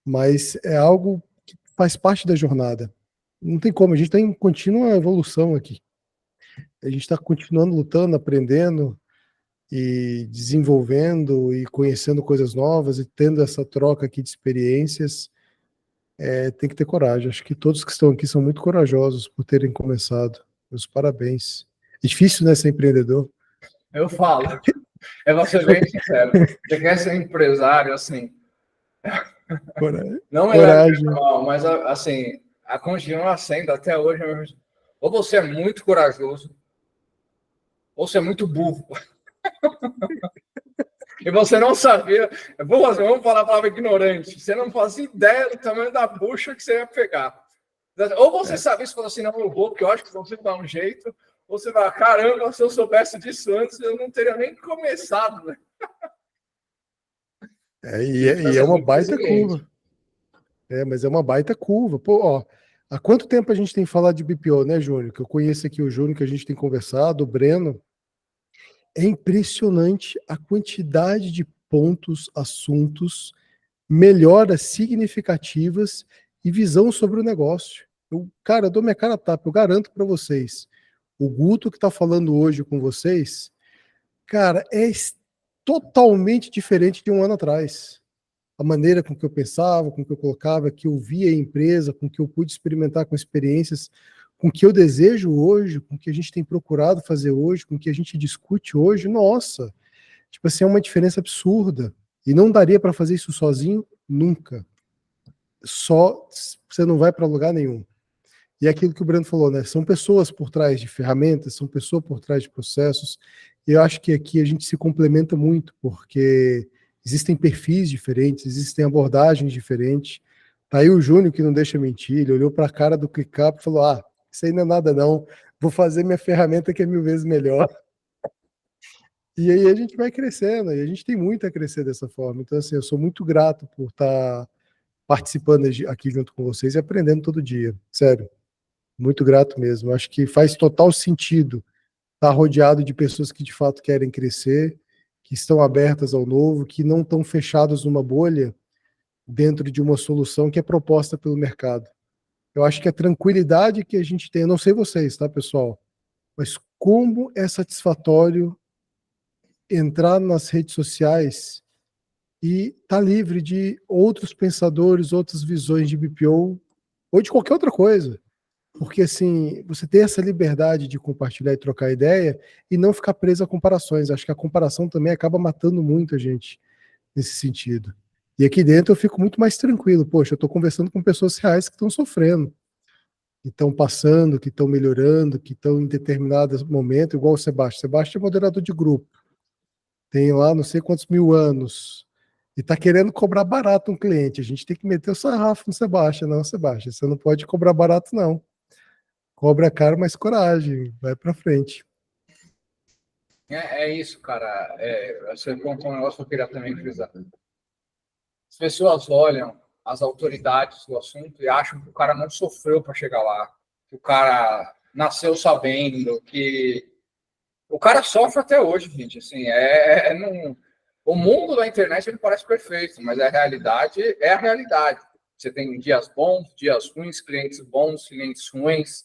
Mas é algo que faz parte da jornada. Não tem como, a gente está em contínua evolução aqui. A gente está continuando lutando, aprendendo e desenvolvendo e conhecendo coisas novas e tendo essa troca aqui de experiências. Tem que ter coragem. Acho que todos que estão aqui são muito corajosos por terem começado. Meus parabéns. É difícil, né, ser empreendedor. Eu falo. Eu vou ser bem sincero. Você quer ser empresário, assim, não me leve mal, mas assim, a continuar sendo até hoje, ou você é muito corajoso, ou você é muito burro. E você não sabia, vamos falar a palavra ignorante, você não fazia ideia do tamanho da bucha que você ia pegar. Ou você sabe isso e falou assim, não, eu vou, porque eu acho que você dá um jeito, ou você vai, caramba, se eu soubesse disso antes, eu não teria nem começado, né? E é uma baita curva. Mas é uma baita curva. Pô, ó, há quanto tempo a gente tem falado de BPO, né, Júnior? Que eu conheço aqui o Júnior, que a gente tem conversado, o Breno. É impressionante a quantidade de pontos, assuntos, melhoras significativas e visão sobre o negócio. Cara, eu dou minha cara a tapa, eu garanto para vocês. O Guto que está falando hoje com vocês, cara, é totalmente diferente de um ano atrás. A maneira com que eu pensava, com que eu colocava, que eu via a empresa, com que eu pude experimentar com experiências, com que eu desejo hoje, com que a gente tem procurado fazer hoje, com que a gente discute hoje, nossa, tipo assim, é uma diferença absurda. E não daria para fazer isso sozinho, nunca. Só você não vai para lugar nenhum. E é aquilo que o Breno falou, né? São pessoas por trás de ferramentas, são pessoas por trás de processos. E eu acho que aqui a gente se complementa muito, porque existem perfis diferentes, existem abordagens diferentes. Tá aí o Júnior que não deixa mentir, ele olhou para a cara do ClickUp e falou: ah, isso aí não é nada não, vou fazer minha ferramenta que é 1000 vezes melhor. E aí a gente vai crescendo, e a gente tem muito a crescer dessa forma. Então, assim, eu sou muito grato por estar participando aqui junto com vocês e aprendendo todo dia. Sério, muito grato mesmo. Acho que faz total sentido estar rodeado de pessoas que de fato querem crescer, que estão abertas ao novo, que não estão fechadas numa bolha dentro de uma solução que é proposta pelo mercado. Eu acho que a tranquilidade que a gente tem, eu não sei vocês, tá, pessoal? Mas como é satisfatório entrar nas redes sociais e estar livre de outros pensadores, outras visões de BPO ou de qualquer outra coisa. Porque, assim, você ter essa liberdade de compartilhar e trocar ideia e não ficar preso a comparações. Acho que a comparação também acaba matando muito a gente nesse sentido. E aqui dentro eu fico muito mais tranquilo. Poxa, eu estou conversando com pessoas reais que estão sofrendo, que estão passando, que estão melhorando, que estão em determinados momentos, igual o Sebastião. Sebastião é moderador de grupo. Tem lá não sei quantos mil anos. E está querendo cobrar barato um cliente. A gente tem que meter o sarrafo no Sebastião. Não, Sebastião, você não pode cobrar barato, não. Cobra caro, mas coragem. Vai para frente. É isso, cara. Você contou um negócio que eu queria também frisar. As pessoas olham as autoridades do assunto e acham que o cara não sofreu para chegar lá, que o cara nasceu sabendo, que o cara sofre até hoje, gente. Assim, o mundo da internet ele parece perfeito, mas a realidade é a realidade. Você tem dias bons, dias ruins, clientes bons, clientes ruins,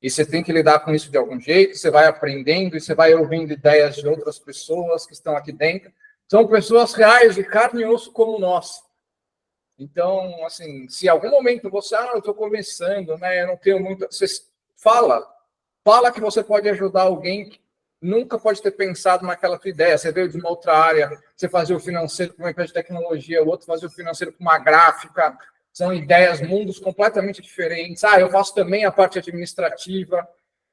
e você tem que lidar com isso de algum jeito. Você vai aprendendo e você vai ouvindo ideias de outras pessoas que estão aqui dentro. São pessoas reais, de carne e osso como nós. Então, assim, se em algum momento você, eu estou começando, né? Eu não tenho muito. Você fala que você pode ajudar alguém que nunca pode ter pensado naquela tua ideia. Você veio de uma outra área, você fazia o financeiro com uma empresa de tecnologia, o outro fazia o financeiro com uma gráfica. São ideias, mundos completamente diferentes. Eu faço também a parte administrativa.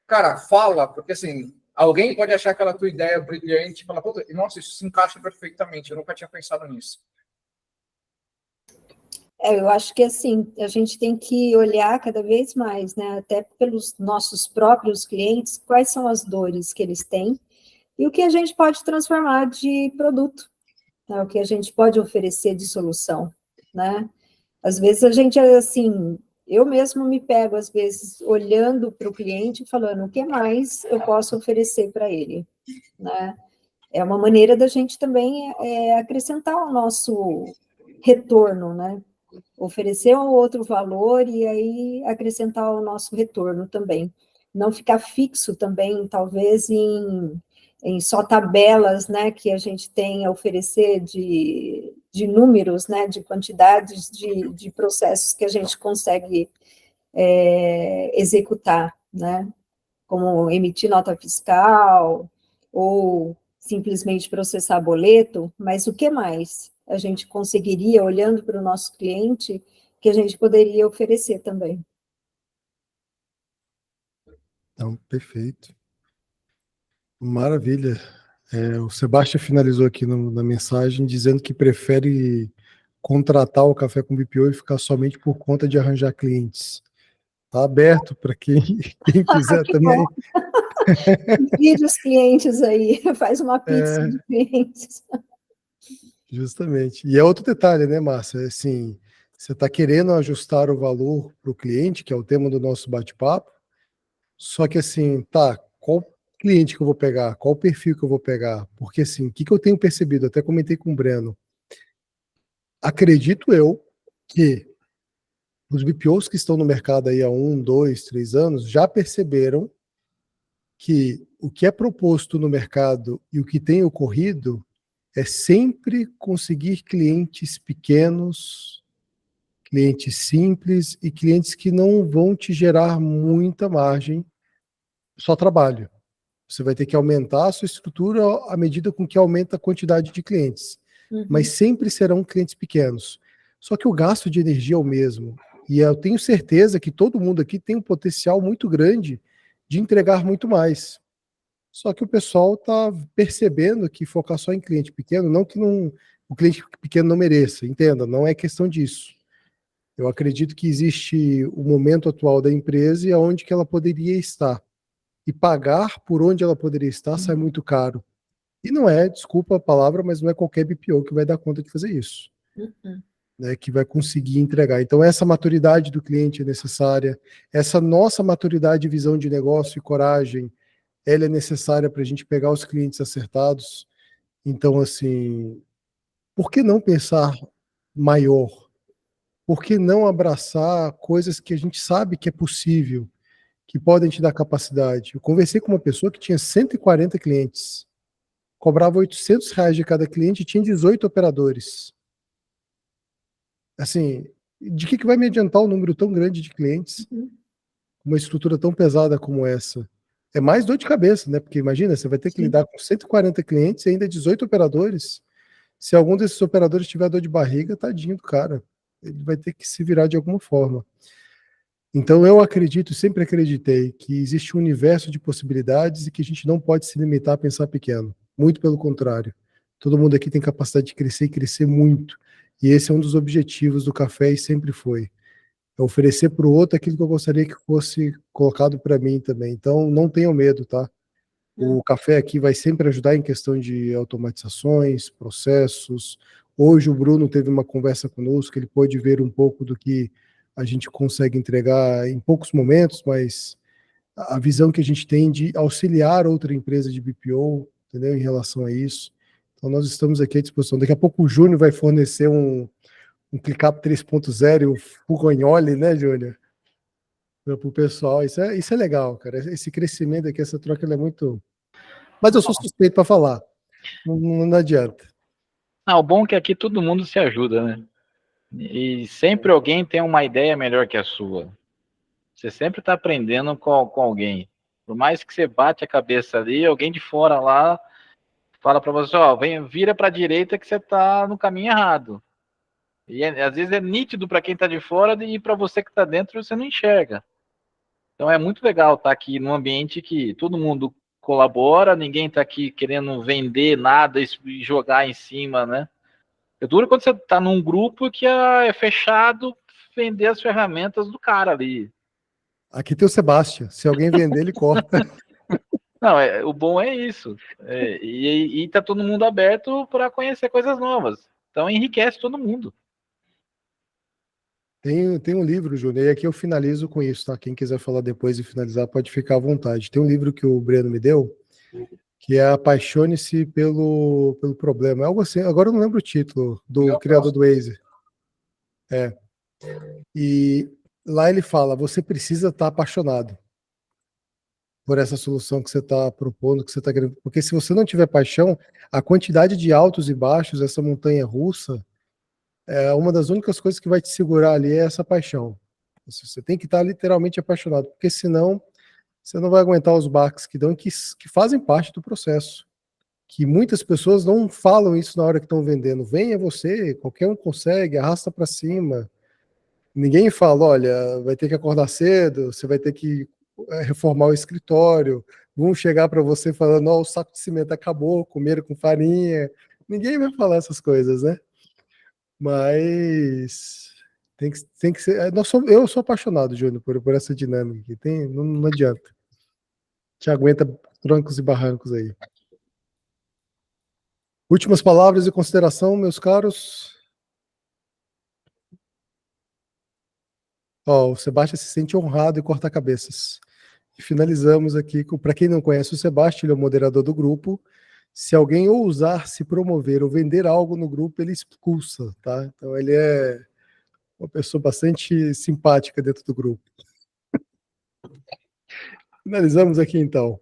Cara, fala, porque assim, alguém pode achar aquela tua ideia brilhante e falar, nossa, isso se encaixa perfeitamente, eu nunca tinha pensado nisso. Eu acho que assim, a gente tem que olhar cada vez mais, né, até pelos nossos próprios clientes, quais são as dores que eles têm e o que a gente pode transformar de produto, né, o que a gente pode oferecer de solução, né? Às vezes a gente, assim, eu mesmo me pego, às vezes, olhando para o cliente e falando o que mais eu posso oferecer para ele, né? É uma maneira da gente também acrescentar o nosso retorno, né? Oferecer um outro valor e aí acrescentar o nosso retorno também. Não ficar fixo também, talvez, em só tabelas, né, que a gente tem a oferecer de números, né, de quantidades de processos que a gente consegue executar, né, como emitir nota fiscal ou simplesmente processar boleto, mas o que mais a gente conseguiria, olhando para o nosso cliente, que a gente poderia oferecer também? Então, perfeito. Maravilha. O Sebastião finalizou aqui na mensagem dizendo que prefere contratar o Café com BPO e ficar somente por conta de arranjar clientes. Está aberto para quem quiser também. Divide os clientes aí, faz uma pizza de clientes. Justamente. E é outro detalhe, né, Márcia? Assim, você está querendo ajustar o valor para o cliente, que é o tema do nosso bate-papo, só que assim, qual cliente que eu vou pegar? Qual perfil que eu vou pegar? Porque assim, o que eu tenho percebido? Até comentei com o Breno. Acredito eu que os BPOs que estão no mercado aí há 1, 2, 3 anos já perceberam que o que é proposto no mercado e o que tem ocorrido é sempre conseguir clientes pequenos, clientes simples e clientes que não vão te gerar muita margem, só trabalho. Você vai ter que aumentar a sua estrutura à medida com que aumenta a quantidade de clientes. Mas sempre serão clientes pequenos. Só que o gasto de energia é o mesmo. E eu tenho certeza que todo mundo aqui tem um potencial muito grande de entregar muito mais. Só que o pessoal está percebendo que focar só em cliente pequeno, não que o cliente pequeno não mereça, entenda, não é questão disso. Eu acredito que existe o momento atual da empresa e aonde que ela poderia estar. E pagar por onde ela poderia estar sai muito caro. E não é, desculpa a palavra, mas não é qualquer BPO que vai dar conta de fazer isso. Né, que vai conseguir entregar. Então, essa maturidade do cliente é necessária, essa nossa maturidade, visão de negócio e coragem, ela é necessária para a gente pegar os clientes acertados. Então, assim, por que não pensar maior? Por que não abraçar coisas que a gente sabe que é possível, que podem te dar capacidade? Eu conversei com uma pessoa que tinha 140 clientes, cobrava R$ 800 de cada cliente e tinha 18 operadores. Assim, de que vai me adiantar um número tão grande de clientes? Uma estrutura tão pesada como essa? É mais dor de cabeça, né? Porque imagina, você vai ter que lidar com 140 clientes e ainda 18 operadores. Se algum desses operadores tiver dor de barriga, tadinho do cara. Ele vai ter que se virar de alguma forma. Então eu acredito, sempre acreditei, que existe um universo de possibilidades e que a gente não pode se limitar a pensar pequeno. Muito pelo contrário. Todo mundo aqui tem capacidade de crescer e crescer muito. E esse é um dos objetivos do café e sempre foi. É oferecer para o outro aquilo que eu gostaria que fosse colocado para mim também. Então não tenham medo, tá? O café aqui vai sempre ajudar em questão de automatizações, processos. Hoje o Bruno teve uma conversa conosco, ele pôde ver um pouco do que a gente consegue entregar em poucos momentos, mas a visão que a gente tem de auxiliar outra empresa de BPO, entendeu, em relação a isso. Então nós estamos aqui à disposição. Daqui a pouco o Júnior vai fornecer um ClickUp 3.0 e o Fugagnoli, né, Júnior? Para o pessoal. Isso é legal, cara. Esse crescimento aqui, essa troca, ela é muito... Mas eu sou suspeito para falar. Não adianta. O bom é que aqui todo mundo se ajuda, né? E sempre alguém tem uma ideia melhor que a sua. Você sempre está aprendendo com alguém. Por mais que você bate a cabeça ali, alguém de fora lá fala para você, ó, vira para a direita que você está no caminho errado. E às vezes é nítido para quem está de fora e para você que está dentro você não enxerga. Então é muito legal estar aqui num ambiente que todo mundo colabora, ninguém está aqui querendo vender nada e jogar em cima, né? É duro quando você está num grupo que é fechado vender as ferramentas do cara ali. Aqui tem o Sebastião. Se alguém vender, ele corta. Não, o bom é isso. E tá todo mundo aberto para conhecer coisas novas. Então enriquece todo mundo. Tem um livro, Júnior, e aqui eu finalizo com isso, tá? Quem quiser falar depois e finalizar, pode ficar à vontade. Tem um livro que o Breno me deu, que é Apaixone-se pelo Problema. É algo assim, agora eu não lembro o título, do criador do Waze. E lá ele fala, você precisa estar apaixonado por essa solução que você está propondo, que você está querendo. Porque se você não tiver paixão, a quantidade de altos e baixos, essa montanha russa, é uma das únicas coisas que vai te segurar ali é essa paixão. Você tem que estar literalmente apaixonado, porque senão você não vai aguentar os baques que dão, que fazem parte do processo. Que muitas pessoas não falam isso na hora que estão vendendo. Venha você, qualquer um consegue, arrasta para cima. Ninguém fala, olha, vai ter que acordar cedo, você vai ter que reformar o escritório, vão chegar para você falando, ó, o saco de cimento acabou, comer com farinha. Ninguém vai falar essas coisas, né? Mas tem que ser. Eu sou apaixonado, Júnior, por essa dinâmica aqui. Não adianta. Te aguenta trancos e barrancos aí. Últimas palavras de consideração, meus caros. Ó, o Sebastião se sente honrado em cortar cabeças. E finalizamos aqui com, para quem não conhece o Sebastião, ele é o moderador do grupo. Se alguém ousar se promover ou vender algo no grupo, ele expulsa, tá? Então ele é uma pessoa bastante simpática dentro do grupo. Finalizamos aqui então.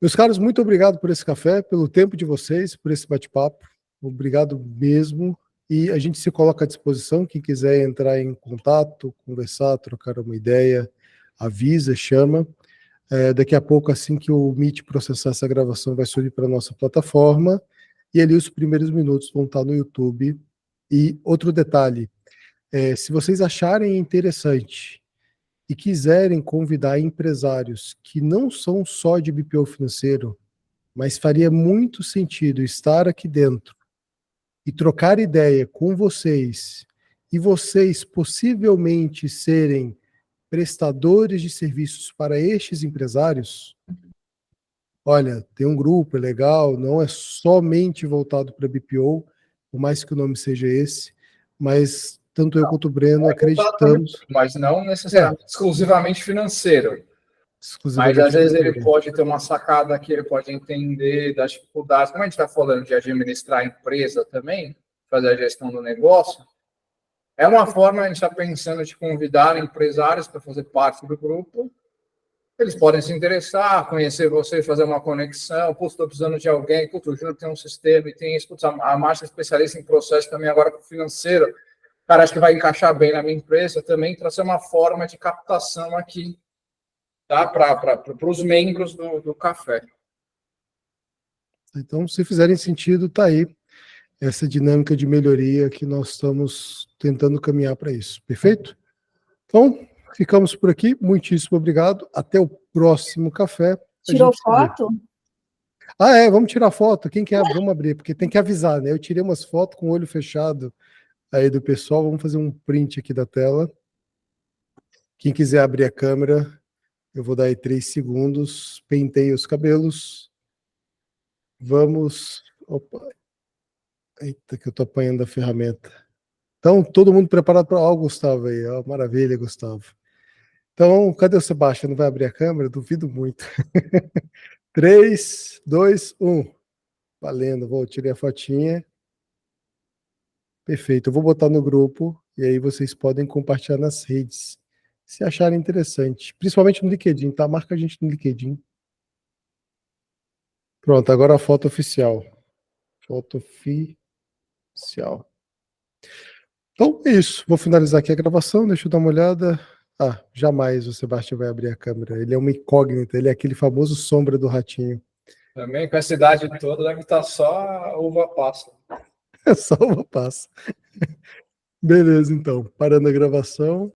Meus caros, muito obrigado por esse café, pelo tempo de vocês, por esse bate-papo. Obrigado mesmo. E a gente se coloca à disposição. Quem quiser entrar em contato, conversar, trocar uma ideia, avisa, chama. Daqui a pouco, assim que o Meet processar essa gravação, vai subir para a nossa plataforma. E ali os primeiros minutos vão estar no YouTube. E outro detalhe, se vocês acharem interessante e quiserem convidar empresários que não são só de BPO financeiro, mas faria muito sentido estar aqui dentro e trocar ideia com vocês, e vocês possivelmente serem prestadores de serviços para estes empresários, olha, tem um grupo, é legal, não é somente voltado para BPO, por mais que o nome seja esse, mas tanto eu quanto o Breno acreditamos. Mas não necessariamente exclusivamente financeiro. Mas Exclusivamente às vezes ele financeiro. pode ter uma sacada que ele pode entender das dificuldades. Como a gente está falando de administrar a empresa também, fazer a gestão do negócio, é uma forma, a gente está pensando de convidar empresários para fazer parte do grupo. Eles podem se interessar, conhecer você, fazer uma conexão. Putz, estou precisando de alguém. Putz, o Júnior tem um sistema e tem isso. Putz, a Márcia é especialista em processo também agora com financeiro. Cara, acho que vai encaixar bem na minha empresa também, trazer uma forma de captação aqui, tá? Para os membros do café. Então, se fizerem sentido, tá aí essa dinâmica de melhoria que nós estamos tentando caminhar para isso. Perfeito? Então, ficamos por aqui. Muitíssimo obrigado. Até o próximo café. Tirou foto? Vamos tirar foto. Quem quer? Vamos abrir, porque tem que avisar, né? Eu tirei umas fotos com o olho fechado aí do pessoal. Vamos fazer um print aqui da tela. Quem quiser abrir a câmera, eu vou dar aí 3 segundos. Pentei os cabelos. Vamos. Opa. Eita, que eu tô apanhando a ferramenta. Então, todo mundo preparado para. Ó, o Gustavo aí. Ó, maravilha, Gustavo. Então, cadê o Sebastião? Não vai abrir a câmera? Duvido muito. 3, 2, 1. Valendo, tirei a fotinha. Perfeito, eu vou botar no grupo e aí vocês podem compartilhar nas redes, se acharem interessante. Principalmente no LinkedIn, tá? Marca a gente no LinkedIn. Pronto, agora a foto oficial. Foto oficial. Então é isso. Vou finalizar aqui a gravação. Deixa eu dar uma olhada. Ah, jamais o Sebastião vai abrir a câmera. Ele é uma incógnita. Ele é aquele famoso sombra do ratinho. Também com essa idade toda deve estar só a uva passa. É só uma passa. Beleza, então. Parando a gravação.